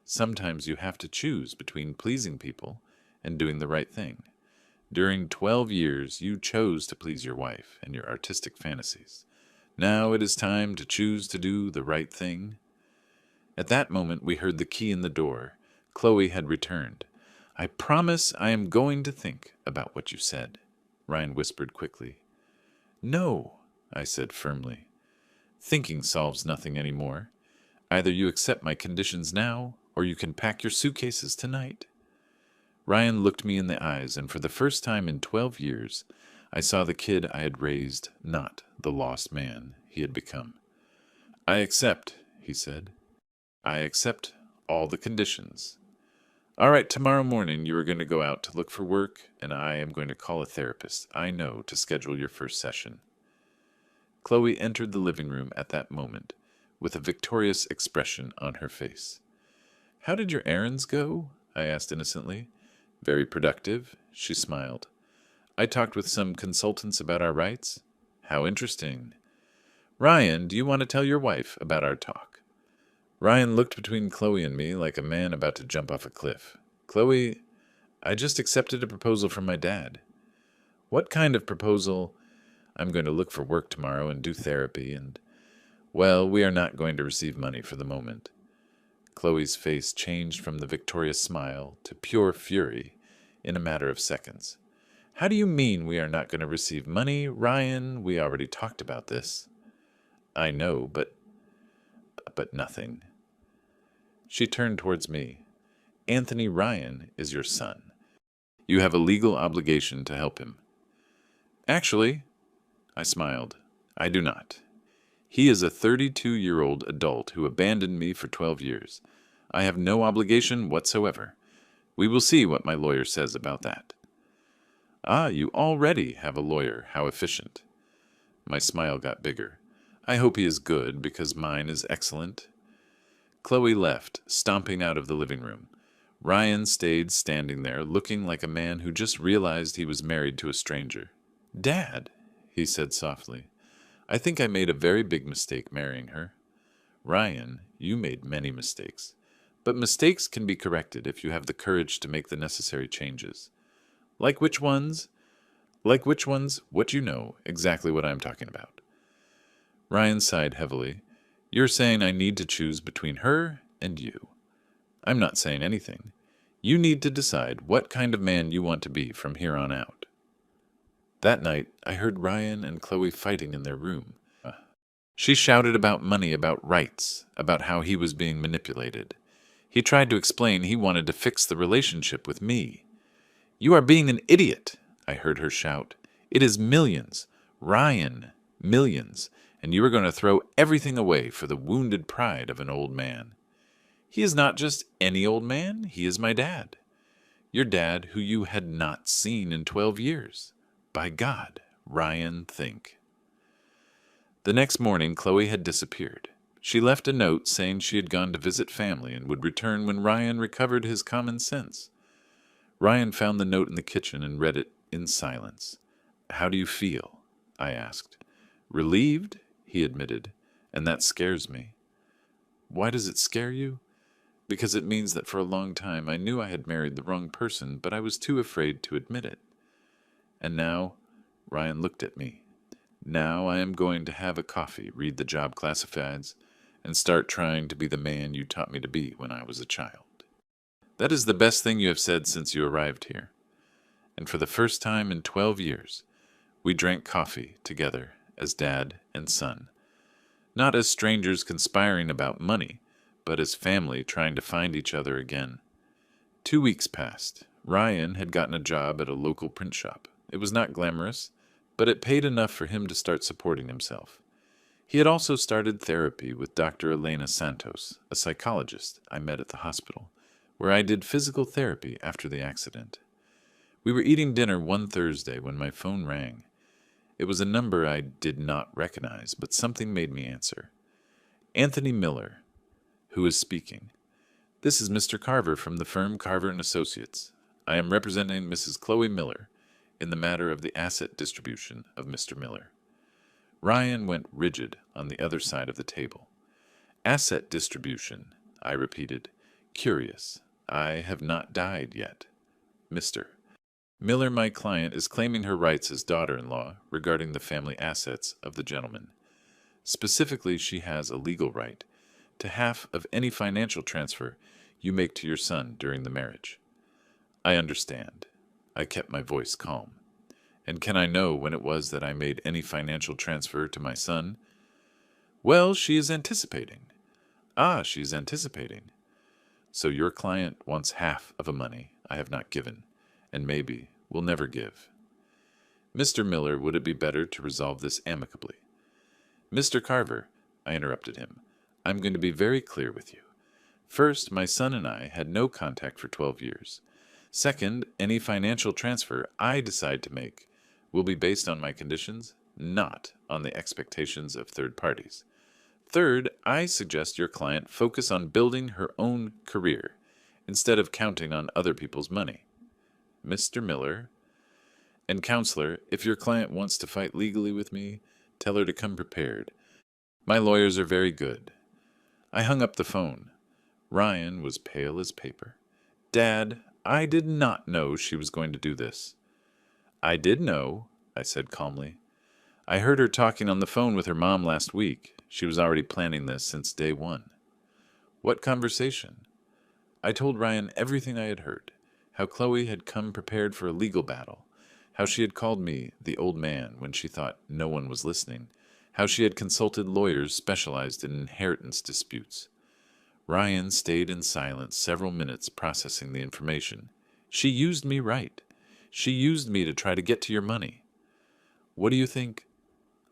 Sometimes you have to choose between pleasing people and doing the right thing. During 12 years, you chose to please your wife and your artistic fantasies. Now it is time to choose to do the right thing. At that moment, we heard the key in the door. Chloe had returned. I promise I am going to think about what you said, Ryan whispered quickly. No, I said firmly. Thinking solves nothing anymore. Either you accept my conditions now, or you can pack your suitcases tonight. Ryan looked me in the eyes, and for the first time in 12 years, I saw the kid I had raised, not the lost man he had become. I accept, he said. I accept all the conditions. All right, tomorrow morning you are going to go out to look for work, and I am going to call a therapist I know to schedule your first session. Chloe entered the living room at that moment, with a victorious expression on her face. How did your errands go? I asked innocently. Very productive, she smiled. I talked with some consultants about our rights. How interesting. Ryan, do you want to tell your wife about our talk? Ryan looked between Chloe and me like a man about to jump off a cliff. Chloe, I just accepted a proposal from my dad. What kind of proposal? I'm going to look for work tomorrow and do therapy and, well, we are not going to receive money for the moment. Chloe's face changed from the victorious smile to pure fury in a matter of seconds. How do you mean we are not going to receive money, Ryan? We already talked about this. I know, but nothing. She turned towards me. Anthony Ryan is your son. You have a legal obligation to help him. Actually, I smiled, I do not. He is a 32-year-old adult who abandoned me for 12 years. I have no obligation whatsoever. We will see what my lawyer says about that. Ah, you already have a lawyer. How efficient. My smile got bigger. I hope he is good, because mine is excellent. Chloe left, stomping out of the living room. Ryan stayed standing there, looking like a man who just realized he was married to a stranger. "Dad," he said softly, "I think I made a very big mistake marrying her." "Ryan, you made many mistakes. But mistakes can be corrected if you have the courage to make the necessary changes." "Like which ones?" "Like which ones? What you know, exactly what I am talking about." Ryan sighed heavily. "You're saying I need to choose between her and you." "I'm not saying anything. You need to decide what kind of man you want to be from here on out." That night, I heard Ryan and Chloe fighting in their room. She shouted about money, about rights, about how he was being manipulated. He tried to explain he wanted to fix the relationship with me. "You are being an idiot," I heard her shout. "It is millions. Ryan, millions. And you are going to throw everything away for the wounded pride of an old man." "He is not just any old man. He is my dad." "Your dad, who you had not seen in 12 years. By God, Ryan, think." The next morning, Chloe had disappeared. She left a note saying she had gone to visit family and would return when Ryan recovered his common sense. Ryan found the note in the kitchen and read it in silence. "How do you feel?" I asked. "Relieved," he admitted, "and that scares me." "Why does it scare you?" "Because it means that for a long time I knew I had married the wrong person, but I was too afraid to admit it. And now," Ryan looked at me, "now I am going to have a coffee, read the job classifieds, and start trying to be the man you taught me to be when I was a child." That is the best thing you have said since you arrived here. And for the first time in 12 years, we drank coffee together as dad and son. Not as strangers conspiring about money, but as family trying to find each other again. 2 weeks passed. Ryan had gotten a job at a local print shop. It was not glamorous, but it paid enough for him to start supporting himself. He had also started therapy with Dr. Elena Santos, a psychologist I met at the hospital, where I did physical therapy after the accident. We were eating dinner one Thursday when my phone rang. It was a number I did not recognize, but something made me answer. "Anthony Miller, who is speaking. This is Mr. Carver from the firm Carver & Associates. I am representing Mrs. Chloe Miller in the matter of the asset distribution of Mr. Miller." Ryan went rigid on the other side of the table. "Asset distribution," I repeated. "Curious. I have not died yet. Mr. Miller, my client, is claiming her rights as daughter-in-law regarding the family assets of the gentleman. Specifically, she has a legal right to half of any financial transfer you make to your son during the marriage." "I understand." I kept my voice calm. "And can I know when it was that I made any financial transfer to my son?" "Well, she is anticipating." "Ah, she is anticipating. So your client wants half of a money I have not given, and maybe will never give." "Mr. Miller, would it be better to resolve this amicably?" "Mr. Carver," I interrupted him, "I'm going to be very clear with you. First, my son and I had no contact for 12 years. Second, any financial transfer I decide to make will be based on my conditions, not on the expectations of third parties. Third, I suggest your client focus on building her own career instead of counting on other people's money. Mr. Miller. And counselor, if your client wants to fight legally with me, tell her to come prepared. My lawyers are very good." I hung up the phone. Ryan was pale as paper. "Dad, I did not know she was going to do this." "I did know," I said calmly. "I heard her talking on the phone with her mom last week. She was already planning this since day one." "What conversation?" I told Ryan everything I had heard, how Chloe had come prepared for a legal battle, how she had called me the old man when she thought no one was listening, how she had consulted lawyers specialized in inheritance disputes. Ryan stayed in silence several minutes processing the information. "She used me right. She used me to try to get to your money." "What do you think?"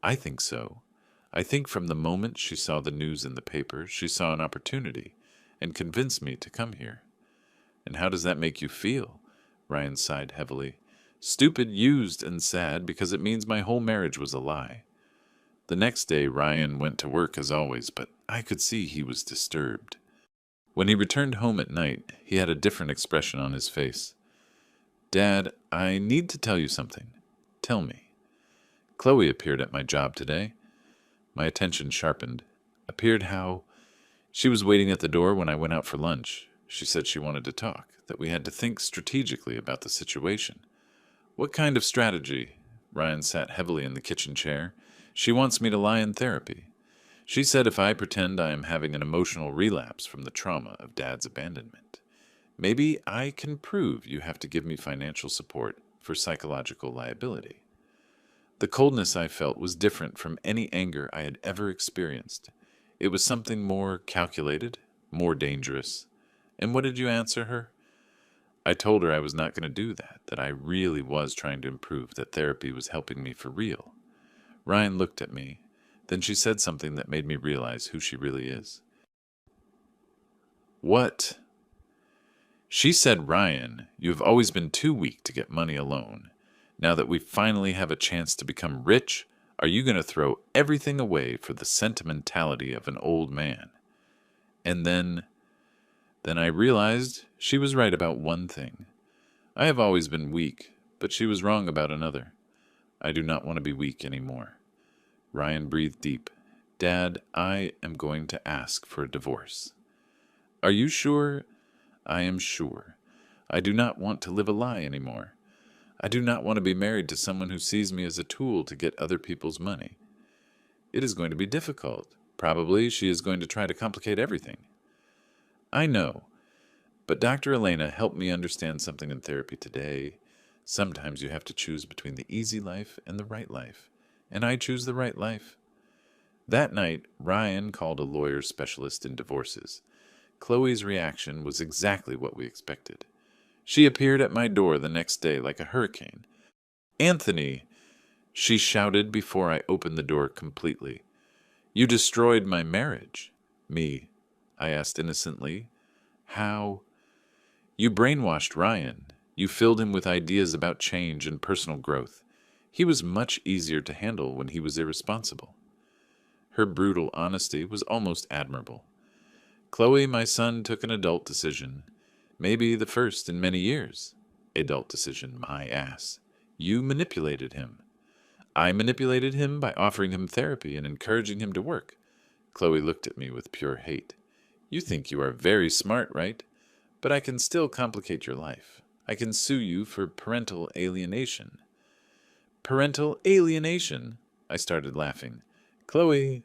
"I think so. I think from the moment she saw the news in the paper, she saw an opportunity, and convinced me to come here. And how does that make you feel? Ryan sighed heavily. Stupid, used, and sad because it means my whole marriage was a lie. The next day, Ryan went to work as always, but I could see he was disturbed. When he returned home at night, he had a different expression on his face. Dad, I need to tell you something. Tell me. Chloe appeared at my job today. My attention sharpened. Appeared how? She was waiting at the door when I went out for lunch. She said she wanted to talk, that we had to think strategically about the situation. What kind of strategy? Ryan sat heavily in the kitchen chair. She wants me to lie in therapy. She said if I pretend I am having an emotional relapse from the trauma of Dad's abandonment, maybe I can prove you have to give me financial support for psychological liability. The coldness I felt was different from any anger I had ever experienced. It was something more calculated, more dangerous. And what did you answer her? I told her I was not going to do that I really was trying to improve, that therapy was helping me for real. Ryan looked at me. Then she said something that made me realize who she really is. What? She said, Ryan, you have always been too weak to get money alone. Now that we finally have a chance to become rich, are you going to throw everything away for the sentimentality of an old man? And then I realized she was right about one thing. I have always been weak, but she was wrong about another. I do not want to be weak anymore. Ryan breathed deep. Dad, I am going to ask for a divorce. Are you sure? I am sure. I do not want to live a lie anymore. I do not want to be married to someone who sees me as a tool to get other people's money. It is going to be difficult. Probably she is going to try to complicate everything. I know. But Dr. Elena helped me understand something in therapy today. Sometimes you have to choose between the easy life and the right life. And I choose the right life. That night, Ryan called a lawyer specialist in divorces. Chloe's reaction was exactly what we expected. She appeared at my door the next day like a hurricane. Anthony, she shouted before I opened the door completely. You destroyed my marriage. Me, I asked innocently. How? You brainwashed Ryan. You filled him with ideas about change and personal growth. He was much easier to handle when he was irresponsible. Her brutal honesty was almost admirable. Chloe, my son, took an adult decision. Maybe the first in many years. Adult decision, my ass. You manipulated him. I manipulated him by offering him therapy and encouraging him to work. Chloe looked at me with pure hate. You think you are very smart, right? But I can still complicate your life. I can sue you for parental alienation. Parental alienation? I started laughing. Chloe,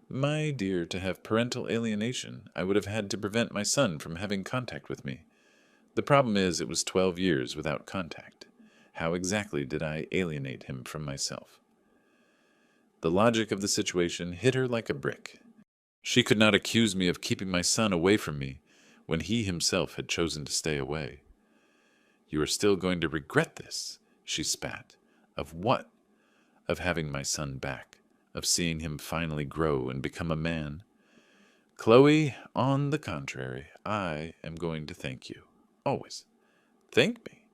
my dear, to have parental alienation, I would have had to prevent my son from having contact with me. The problem is it was 12 years without contact. How exactly did I alienate him from myself? The logic of the situation hit her like a brick. She could not accuse me of keeping my son away from me when he himself had chosen to stay away. You are still going to regret this, she spat. Of what? Of having my son back, of seeing him finally grow and become a man. Chloe, on the contrary, I am going to thank you. Always. Thank me?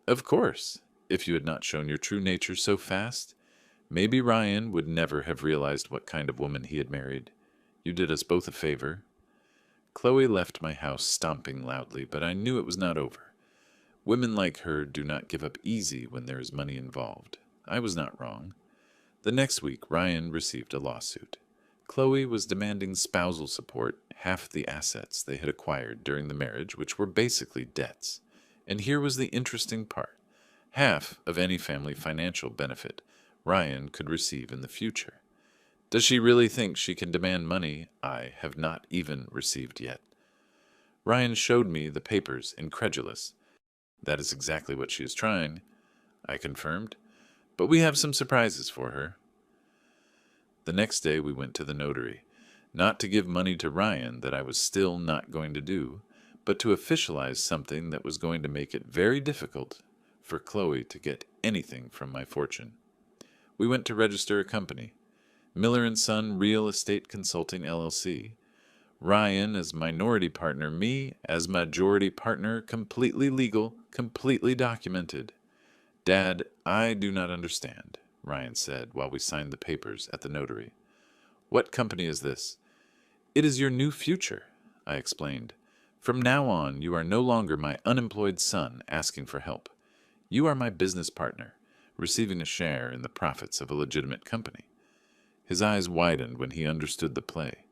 Of course. If you had not shown your true nature so fast, maybe Ryan would never have realized what kind of woman he had married. You did us both a favor. Chloe left my house stomping loudly, but I knew it was not over. Women like her do not give up easy when there is money involved. I was not wrong. The next week, Ryan received a lawsuit. Chloe was demanding spousal support, half the assets they had acquired during the marriage, which were basically debts. And here was the interesting part. Half of any family financial benefit Ryan could receive in the future. Does she really think she can demand money I have not even received yet? Ryan showed me the papers, incredulous. That is exactly what she is trying, I confirmed. But we have some surprises for her. The next day we went to the notary, not to give money to Ryan that I was still not going to do, but to officialize something that was going to make it very difficult for Chloe to get anything from my fortune. We went to register a company, Miller & Son Real Estate Consulting, LLC. Ryan as minority partner, me as majority partner, completely legal, completely documented. Dad, I do not understand, Ryan said while we signed the papers at the notary. What company is this? It is your new future, I explained. From now on, you are no longer my unemployed son asking for help. You are my business partner, receiving a share in the profits of a legitimate company. His eyes widened when he understood the play.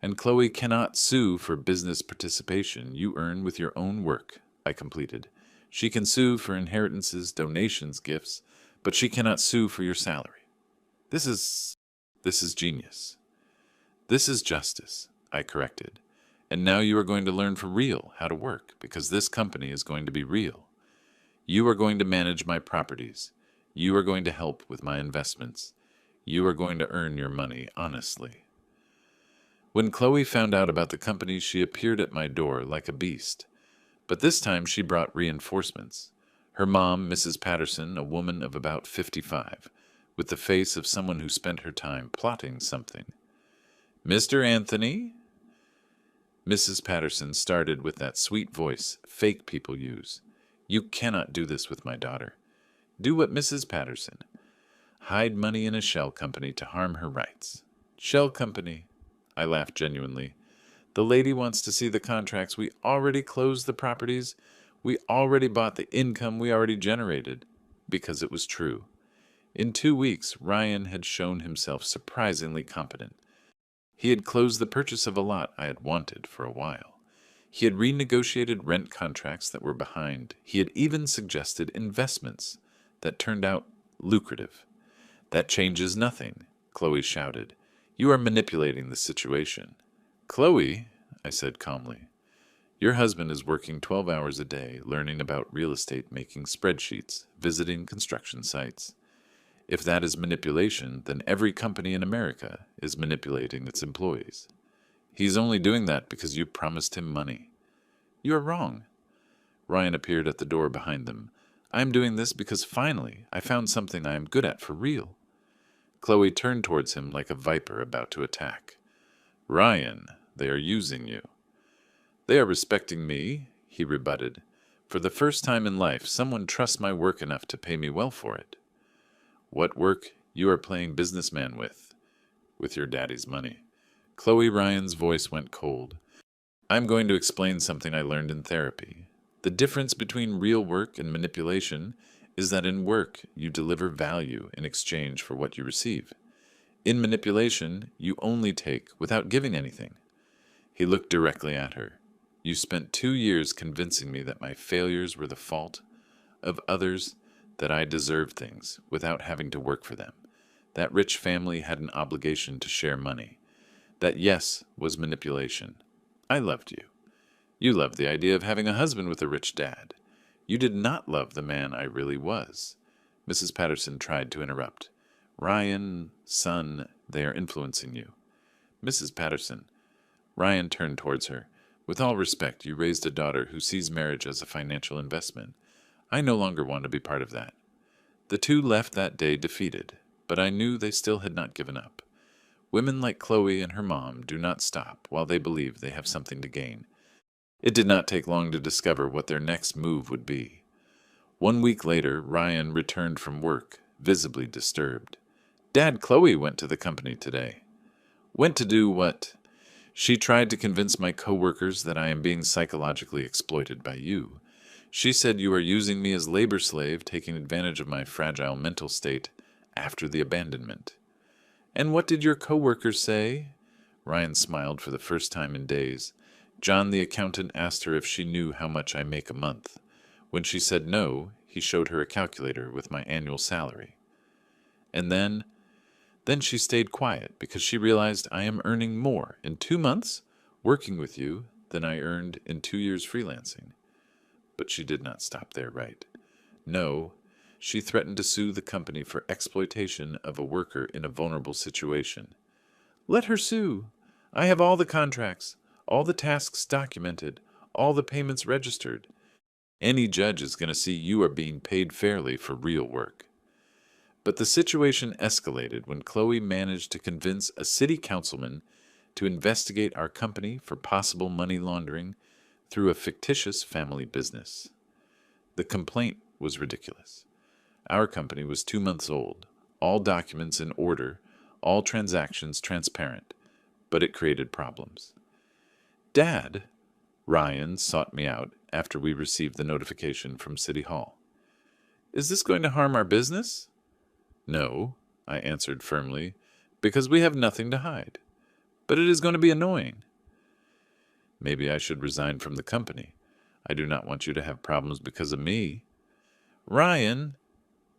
And Chloe cannot sue for business participation you earn with your own work, I completed. She can sue for inheritances, donations, gifts, but she cannot sue for your salary. This is genius. This is justice, I corrected. And now you are going to learn for real how to work, because this company is going to be real. You are going to manage my properties. You are going to help with my investments. You are going to earn your money honestly. When Chloe found out about the company, she appeared at my door like a beast. But this time she brought reinforcements. Her mom, Mrs. Patterson, a woman of about 55, with the face of someone who spent her time plotting something. Mr. Anthony? Mrs. Patterson started with that sweet voice fake people use. You cannot do this with my daughter. Do what Mrs. Patterson. Hide money in a shell company to harm her rights. Shell company. I laughed genuinely. The lady wants to see the contracts. We already closed the properties. We already bought the income we already generated. Because it was true. In 2 weeks, Ryan had shown himself surprisingly competent. He had closed the purchase of a lot I had wanted for a while. He had renegotiated rent contracts that were behind. He had even suggested investments that turned out lucrative. That changes nothing, Chloe shouted. You are manipulating the situation. Chloe, I said calmly, your husband is working 12 hours a day learning about real estate, making spreadsheets, visiting construction sites. If that is manipulation, then every company in America is manipulating its employees. He's only doing that because you promised him money. You are wrong. Ryan appeared at the door behind them. I am doing this because finally I found something I am good at for real. Chloe turned towards him like a viper about to attack. Ryan, they are using you. They are respecting me, he rebutted. For the first time in life, someone trusts my work enough to pay me well for it. What work you are playing businessman with? With your daddy's money. Chloe Ryan's voice went cold. I'm going to explain something I learned in therapy. The difference between real work and manipulation is that in work you deliver value in exchange for what you receive. In manipulation, you only take without giving anything. He looked directly at her. You spent 2 years convincing me that my failures were the fault of others, that I deserved things without having to work for them. That rich family had an obligation to share money. That yes was manipulation. I loved you. You loved the idea of having a husband with a rich dad. You did not love the man I really was. Mrs. Patterson tried to interrupt. Ryan, son, they are influencing you. Mrs. Patterson. Ryan turned towards her. With all respect, you raised a daughter who sees marriage as a financial investment. I no longer want to be part of that. The two left that day defeated, but I knew they still had not given up. Women like Chloe and her mom do not stop while they believe they have something to gain. It did not take long to discover what their next move would be. 1 week later, Ryan returned from work, visibly disturbed. Dad, Chloe went to the company today. Went to do what? She tried to convince my coworkers that I am being psychologically exploited by you. She said you are using me as labor slave, taking advantage of my fragile mental state after the abandonment. And what did your coworkers say? Ryan smiled for the first time in days. John the accountant asked her if she knew how much I make a month. When she said no, he showed her a calculator with my annual salary. And then she stayed quiet because she realized I am earning more in 2 months working with you than I earned in 2 years freelancing. But she did not stop there, right? No, she threatened to sue the company for exploitation of a worker in a vulnerable situation. Let her sue. I have all the contracts, all the tasks documented, all the payments registered. Any judge is going to see you are being paid fairly for real work. But the situation escalated when Chloe managed to convince a city councilman to investigate our company for possible money laundering through a fictitious family business. The complaint was ridiculous. Our company was 2 months old, all documents in order, all transactions transparent, but it created problems. Dad, Ryan sought me out after we received the notification from City Hall. Is this going to harm our business? No, I answered firmly, because we have nothing to hide. But it is going to be annoying. Maybe I should resign from the company. I do not want you to have problems because of me. Ryan,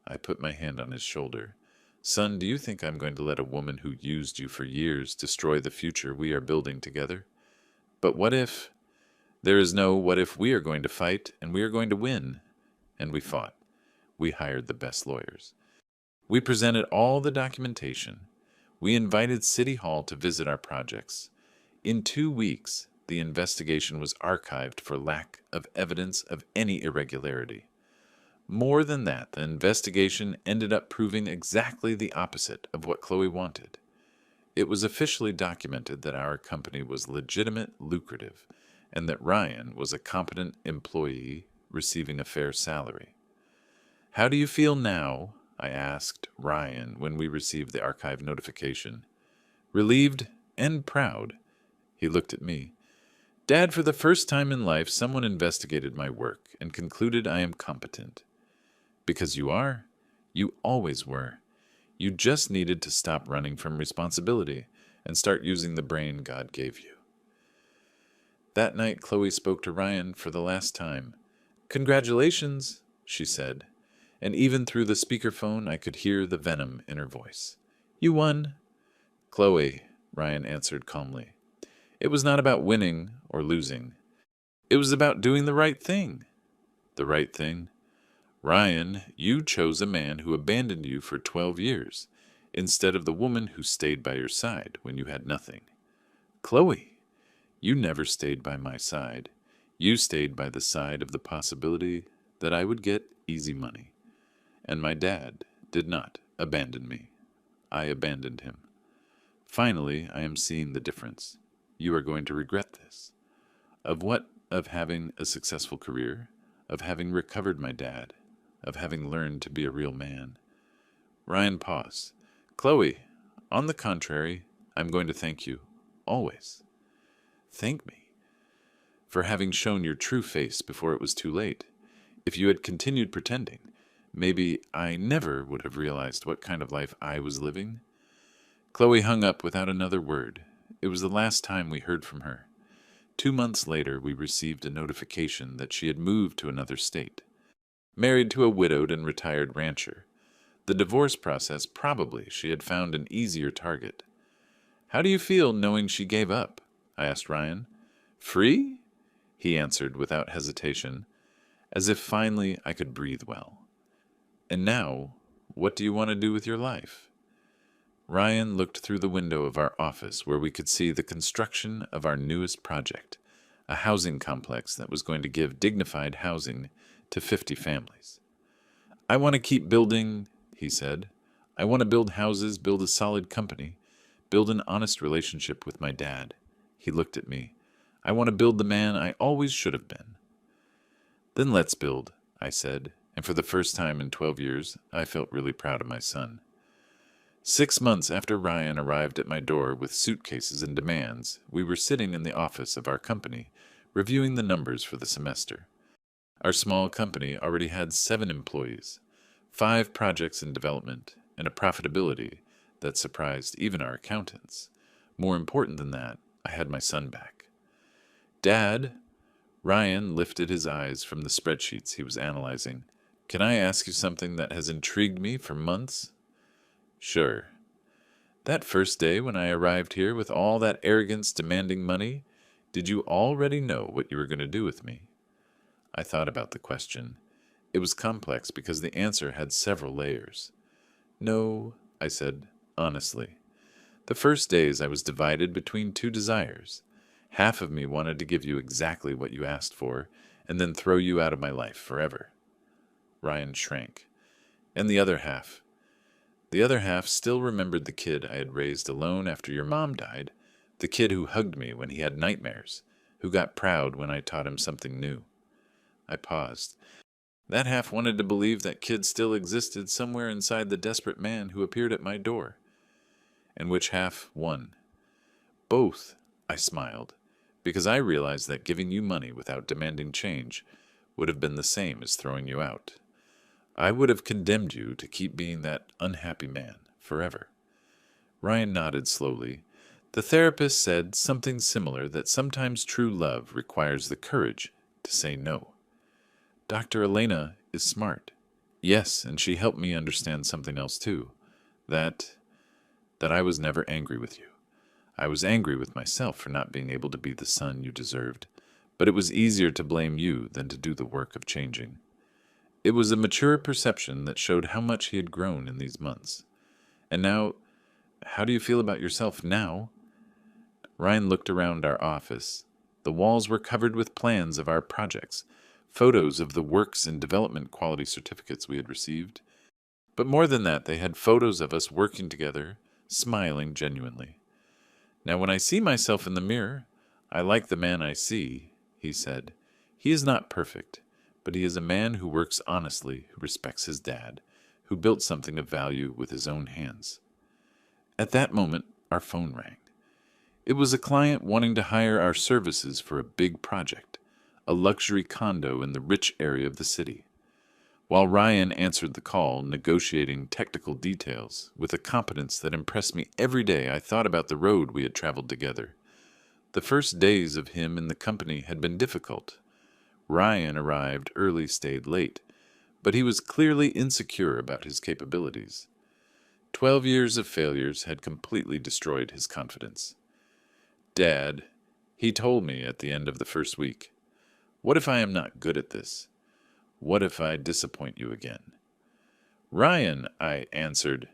I put my hand on his shoulder. Son, do you think I'm going to let a woman who used you for years destroy the future we are building together? But what if? There is no what if. We are going to fight, and we are going to win. And we fought. We hired the best lawyers. We presented all the documentation. We invited City Hall to visit our projects. In 2 weeks, the investigation was archived for lack of evidence of any irregularity. More than that, the investigation ended up proving exactly the opposite of what Chloe wanted. It was officially documented that our company was legitimate, lucrative, and that Ryan was a competent employee receiving a fair salary. How do you feel now? I asked Ryan when we received the archive notification. Relieved and proud. He looked at me. Dad, for the first time in life, someone investigated my work and concluded I am competent. Because you are. You always were. You just needed to stop running from responsibility and start using the brain God gave you. That night, Chloe spoke to Ryan for the last time. Congratulations, she said, and even through the speakerphone I could hear the venom in her voice. You won. Chloe, Ryan answered calmly. It was not about winning or losing. It was about doing the right thing. The right thing? Ryan, you chose a man who abandoned you for 12 years, instead of the woman who stayed by your side when you had nothing. Chloe, you never stayed by my side. You stayed by the side of the possibility that I would get easy money. And my dad did not abandon me. I abandoned him. Finally, I am seeing the difference. You are going to regret this. Of what? Of having a successful career, of having recovered my dad, of having learned to be a real man. Ryan paused. Chloe, on the contrary, I'm going to thank you, always. Thank me for having shown your true face before it was too late. If you had continued pretending, maybe I never would have realized what kind of life I was living. Chloe hung up without another word. It was the last time we heard from her. 2 months later, we received a notification that she had moved to another state. Married to a widowed and retired rancher. The divorce process, probably she had found an easier target. How do you feel knowing she gave up? I asked Ryan. Free? He answered without hesitation, as if finally I could breathe well. And now, what do you want to do with your life? Ryan looked through the window of our office where we could see the construction of our newest project, a housing complex that was going to give dignified housing to 50 families. I want to keep building, he said. I want to build houses, build a solid company, build an honest relationship with my dad. He looked at me. I want to build the man I always should have been. Then let's build, I said, and for the first time in 12 years, I felt really proud of my son. 6 months after Ryan arrived at my door with suitcases and demands, we were sitting in the office of our company, reviewing the numbers for the semester. Our small company already had 7 employees, 5 projects in development, and a profitability that surprised even our accountants. More important than that, I had my son back. Dad, Ryan lifted his eyes from the spreadsheets he was analyzing. Can I ask you something that has intrigued me for months? Sure. That first day when I arrived here with all that arrogance demanding money, did you already know what you were going to do with me? I thought about the question. It was complex because the answer had several layers. No, I said, honestly. The first days I was divided between 2 desires. Half of me wanted to give you exactly what you asked for, and then throw you out of my life forever. Ryan shrank. And the other half still remembered the kid I had raised alone after your mom died, The kid who hugged me when he had nightmares, who got proud when I taught him something new. I paused. That half wanted to believe that kid still existed somewhere inside the desperate man who appeared at my door. And which half won? Both, I smiled, because I realized that giving you money without demanding change would have been the same as throwing you out. I would have condemned you to keep being that unhappy man forever. Ryan nodded slowly. The therapist said something similar, that sometimes true love requires the courage to say no. Dr. Elena is smart. Yes, and she helped me understand something else too. That I was never angry with you. I was angry with myself for not being able to be the son you deserved, but it was easier to blame you than to do the work of changing. It was a mature perception that showed how much he had grown in these months. And now, how do you feel about yourself now? Ryan looked around our office. The walls were covered with plans of our projects, photos of the works and development quality certificates we had received. But more than that, they had photos of us working together, smiling genuinely. Now, when I see myself in the mirror, I like the man I see, he said. He is not perfect, but he is a man who works honestly, who respects his dad, who built something of value with his own hands. At that moment, our phone rang. It was a client wanting to hire our services for a big project, a luxury condo in the rich area of the city. While Ryan answered the call, negotiating technical details with a competence that impressed me every day, I thought about the road we had traveled together. The first days of him in the company had been difficult. Ryan arrived early, stayed late, but he was clearly insecure about his capabilities. 12 years of failures had completely destroyed his confidence. Dad, he told me at the end of the first week, what if I am not good at this? What if I disappoint you again? Ryan, I answered,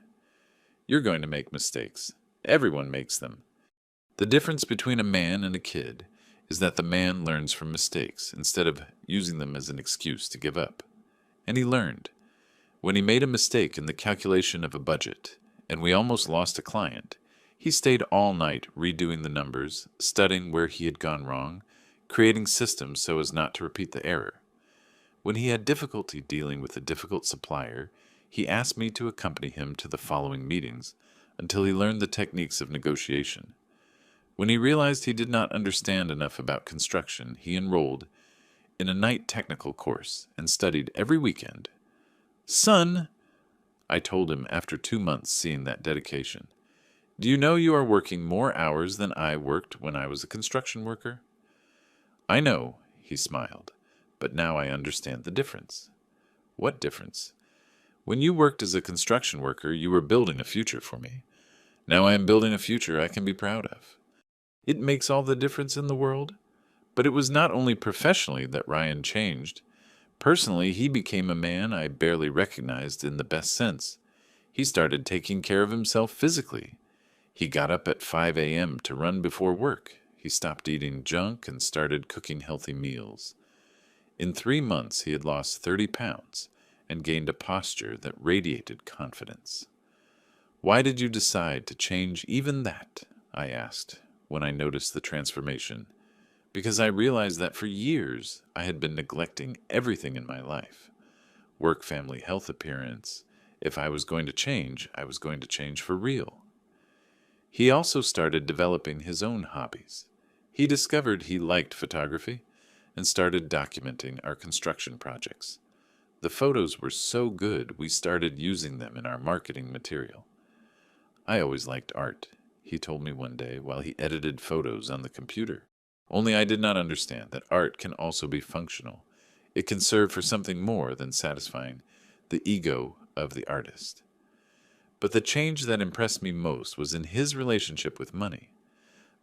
you're going to make mistakes. Everyone makes them. The difference between a man and a kid is that the man learns from mistakes instead of using them as an excuse to give up. And he learned. When he made a mistake in the calculation of a budget, and we almost lost a client, he stayed all night redoing the numbers, studying where he had gone wrong, creating systems so as not to repeat the error. When he had difficulty dealing with a difficult supplier, he asked me to accompany him to the following meetings until he learned the techniques of negotiation. When he realized he did not understand enough about construction, he enrolled in a night technical course and studied every weekend. Son, I told him after 2 months seeing that dedication, do you know you are working more hours than I worked when I was a construction worker? I know, he smiled, but now I understand the difference. What difference? When you worked as a construction worker, you were building a future for me. Now I am building a future I can be proud of. It makes all the difference in the world. But it was not only professionally that Ryan changed. Personally, he became a man I barely recognized in the best sense. He started taking care of himself physically. He got up at 5 a.m. to run before work. He stopped eating junk and started cooking healthy meals. In 3 months, he had lost 30 pounds and gained a posture that radiated confidence. Why did you decide to change even that? I asked when I noticed the transformation. Because I realized that for years I had been neglecting everything in my life. Work, family, health, appearance. If I was going to change, I was going to change for real. He also started developing his own hobbies. He discovered he liked photography and started documenting our construction projects. The photos were so good we started using them in our marketing material. I always liked art, he told me one day while he edited photos on the computer. Only I did not understand that art can also be functional. It can serve for something more than satisfying the ego of the artist. But the change that impressed me most was in his relationship with money.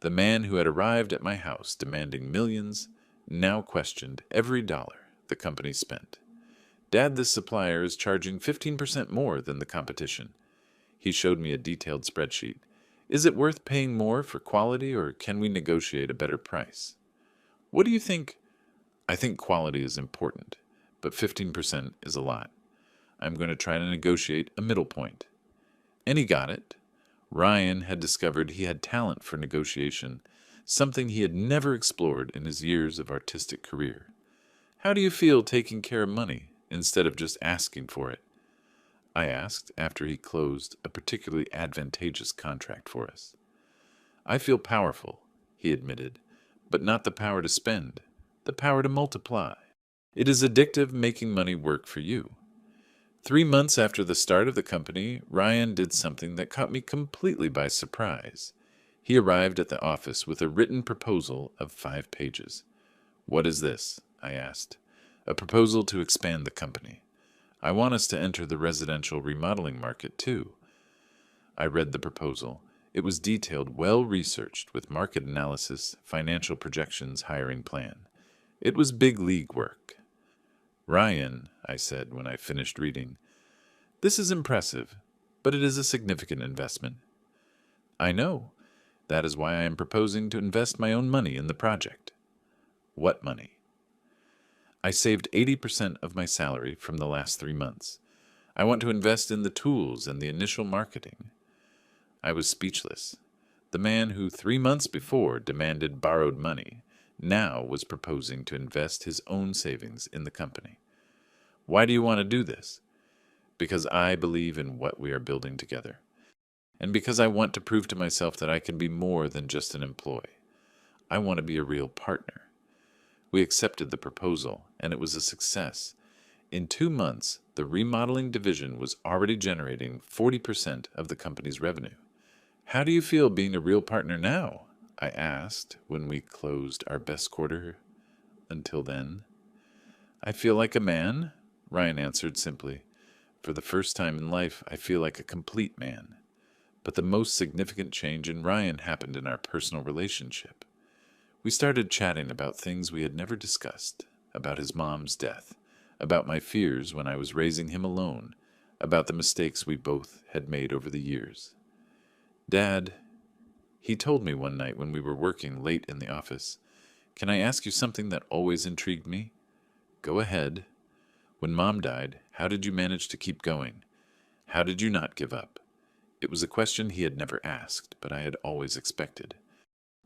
The man who had arrived at my house demanding millions now questioned every dollar the company spent. Dad, this supplier is charging 15% more than the competition. He showed me a detailed spreadsheet. Is it worth paying more for quality, or can we negotiate a better price? What do you think? I think quality is important, but 15% is a lot. I'm going to try to negotiate a middle point. And he got it. Ryan had discovered he had talent for negotiation, something he had never explored in his years of artistic career. How do you feel taking care of money instead of just asking for it? I asked after he closed a particularly advantageous contract for us. I feel powerful, he admitted, but not the power to spend, the power to multiply. It is addictive making money work for you. 3 months after the start of the company, Ryan did something that caught me completely by surprise. He arrived at the office with a written proposal of 5 pages. "What is this?" I asked. "A proposal to expand the company. I want us to enter the residential remodeling market, too." I read the proposal. It was detailed, well-researched, with market analysis, financial projections, hiring plan. It was big league work. "Ryan," I said when I finished reading, "this is impressive, but it is a significant investment." "I know. That is why I am proposing to invest my own money in the project." "What money?" "I saved 80% of my salary from the last 3 months. I want to invest in the tools and the initial marketing." I was speechless. The man who 3 months before demanded borrowed money now was proposing to invest his own savings in the company. "Why do you want to do this?" "Because I believe in what we are building together, and because I want to prove to myself that I can be more than just an employee. I want to be a real partner." We accepted the proposal, and it was a success. In 2 months, the remodeling division was already generating 40% of the company's revenue. "How do you feel being a real partner now?" I asked when we closed our best quarter until then. "I feel like a man," Ryan answered simply. "For the first time in life, I feel like a complete man." But the most significant change in Ryan happened in our personal relationship. We started chatting about things we had never discussed, about his mom's death, about my fears when I was raising him alone, about the mistakes we both had made over the years. "Dad," he told me one night when we were working late in the office, "can I ask you something that always intrigued me?" "Go ahead." "When Mom died, how did you manage to keep going? How did you not give up?" It was a question he had never asked, but I had always expected.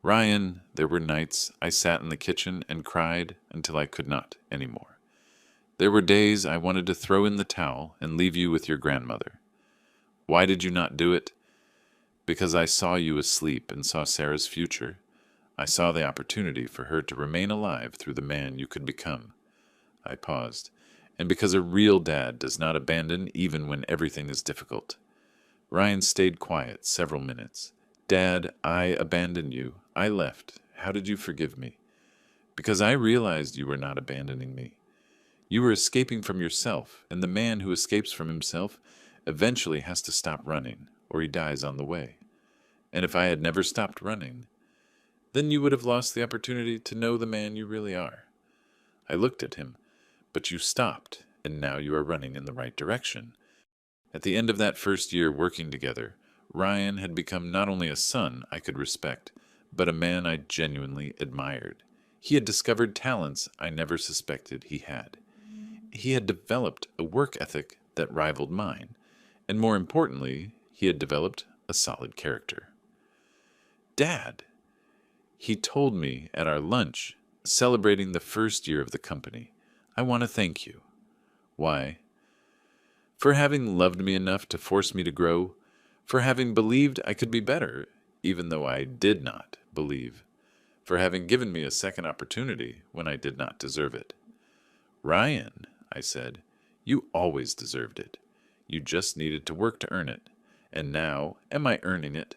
"Ryan, there were nights I sat in the kitchen and cried until I could not anymore. There were days I wanted to throw in the towel and leave you with your grandmother. Why did you not do it? Because I saw you asleep and saw Sarah's future. I saw the opportunity for her to remain alive through the man you could become." I paused. "And because a real dad does not abandon even when everything is difficult." Ryan stayed quiet several minutes. "Dad, I abandoned you. I left. How did you forgive me?" "Because I realized you were not abandoning me. You were escaping from yourself, and the man who escapes from himself eventually has to stop running, or he dies on the way. And if I had never stopped running, then you would have lost the opportunity to know the man you really are." I looked at him. "But you stopped, and now you are running in the right direction." At the end of that first year working together, Ryan had become not only a son I could respect, but a man I genuinely admired. He had discovered talents I never suspected he had. He had developed a work ethic that rivaled mine, and more importantly, he had developed a solid character. "Dad," he told me at our lunch, celebrating the first year of the company, "I want to thank you." "Why?" "For having loved me enough to force me to grow, for having believed I could be better, even though I did not believe, for having given me a second opportunity when I did not deserve it." "Ryan," I said, "you always deserved it. You just needed to work to earn it. And now, am I earning it?"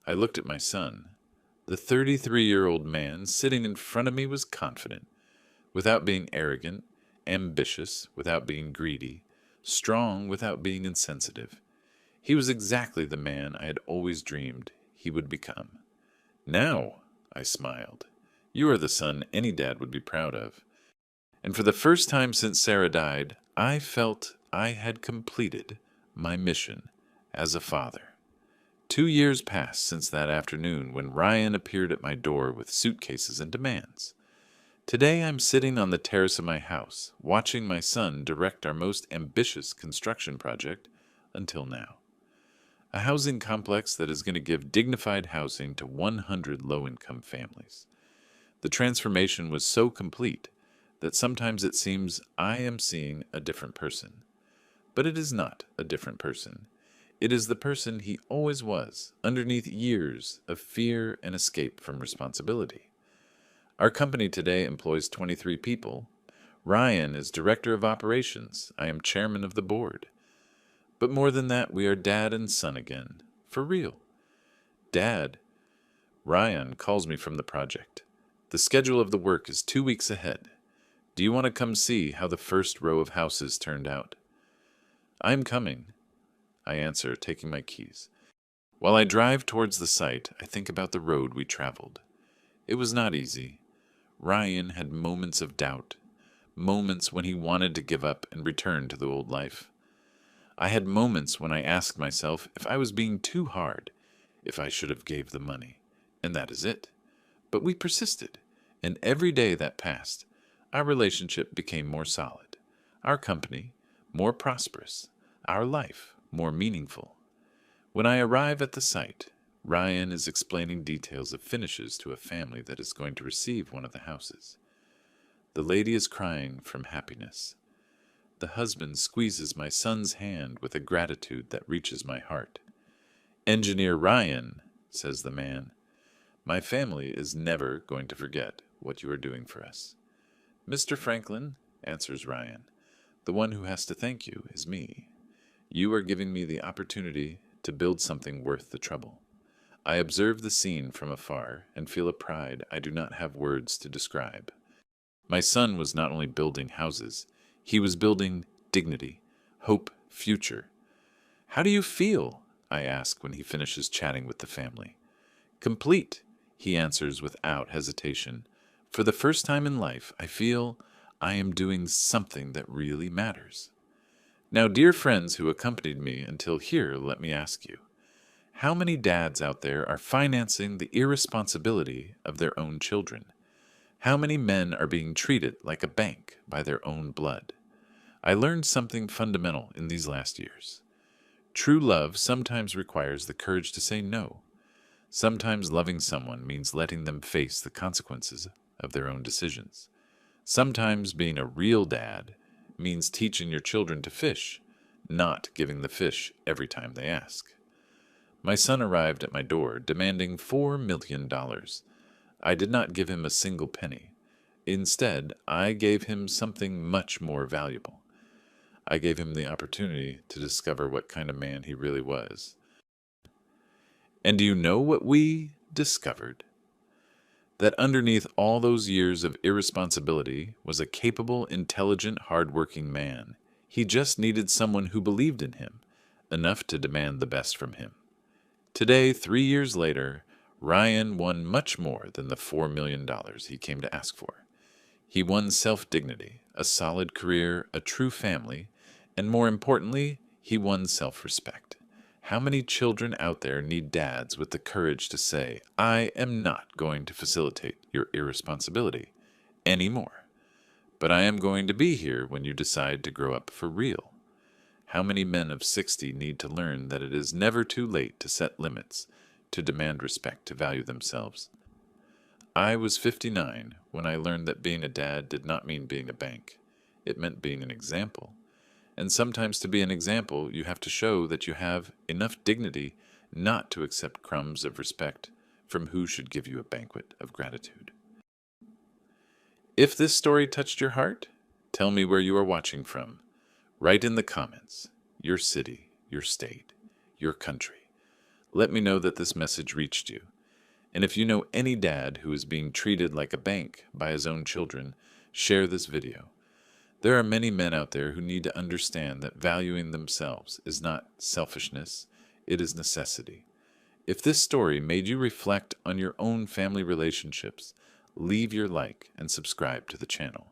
I looked at my son. The 33-year-old man sitting in front of me was confident, without being arrogant, ambitious without being greedy, strong without being insensitive. He was exactly the man I had always dreamed he would become. "Now," I smiled, "you are the son any dad would be proud of." And for the first time since Sarah died, I felt I had completed my mission as a father. 2 years passed since that afternoon when Ryan appeared at my door with suitcases and demands. Today I'm sitting on the terrace of my house, watching my son direct our most ambitious construction project until now. A housing complex that is going to give dignified housing to 100 low-income families. The transformation was so complete that sometimes it seems I am seeing a different person. But it is not a different person. It is the person he always was, underneath years of fear and escape from responsibility. Our company today employs 23 people. Ryan is director of operations. I am chairman of the board. But more than that, we are dad and son again. For real. Dad, Ryan calls me from the project. The schedule of the work is 2 weeks ahead. Do you want to come see how the first row of houses turned out? I am coming, I answer, taking my keys. While I drive towards the site, I think about the road we traveled. It was not easy. Ryan had moments of doubt, moments when he wanted to give up and return to the old life. I had moments when I asked myself if I was being too hard, if I should have gave the money, and that is it. But we persisted, and every day that passed, our relationship became more solid, our company more prosperous, our life more meaningful. When I arrive at the site, Ryan is explaining details of finishes to a family that is going to receive one of the houses. The lady is crying from happiness. The husband squeezes my son's hand with a gratitude that reaches my heart. Engineer Ryan, says the man, my family is never going to forget what you are doing for us. Mr. Franklin, answers Ryan, the one who has to thank you is me. You are giving me the opportunity to build something worth the trouble. I observe the scene from afar and feel a pride I do not have words to describe. My son was not only building houses, he was building dignity, hope, future. How do you feel? I ask when he finishes chatting with the family. Complete, he answers without hesitation. For the first time in life, I feel I am doing something that really matters. Now, dear friends who accompanied me until here, let me ask you, how many dads out there are financing the irresponsibility of their own children? How many men are being treated like a bank by their own blood? I learned something fundamental in these last years. True love sometimes requires the courage to say no. Sometimes loving someone means letting them face the consequences of their own decisions. Sometimes being a real dad means teaching your children to fish, not giving the fish every time they ask. My son arrived at my door demanding $4 million. I did not give him a single penny. Instead, I gave him something much more valuable. I gave him the opportunity to discover what kind of man he really was. And do you know what we discovered? That underneath all those years of irresponsibility was a capable, intelligent, hard-working man. He just needed someone who believed in him, enough to demand the best from him. Today, 3 years later, Ryan won much more than the $4 million he came to ask for. He won self-dignity, a solid career, a true family, and more importantly, he won self-respect. How many children out there need dads with the courage to say, I am not going to facilitate your irresponsibility anymore, but I am going to be here when you decide to grow up for real? How many men of 60 need to learn that it is never too late to set limits, to demand respect, to value themselves? I was 59 when I learned that being a dad did not mean being a bank. It meant being an example. And sometimes to be an example, you have to show that you have enough dignity not to accept crumbs of respect from who should give you a banquet of gratitude. If this story touched your heart, tell me where you are watching from. Write in the comments, your city, your state, your country. Let me know that this message reached you. And if you know any dad who is being treated like a bank by his own children, share this video. There are many men out there who need to understand that valuing themselves is not selfishness, it is necessity. If this story made you reflect on your own family relationships, leave your like and subscribe to the channel.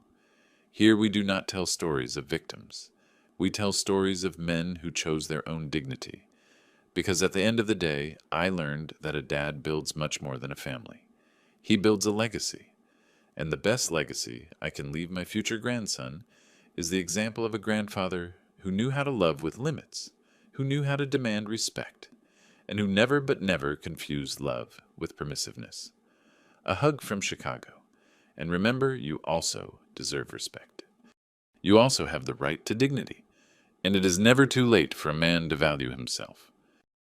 Here we do not tell stories of victims. We tell stories of men who chose their own dignity. Because at the end of the day, I learned that a dad builds much more than a family. He builds a legacy. And the best legacy I can leave my future grandson is the example of a grandfather who knew how to love with limits, who knew how to demand respect, and who never but never confused love with permissiveness. A hug from Chicago. And remember, you also deserve respect. You also have the right to dignity, and it is never too late for a man to value himself.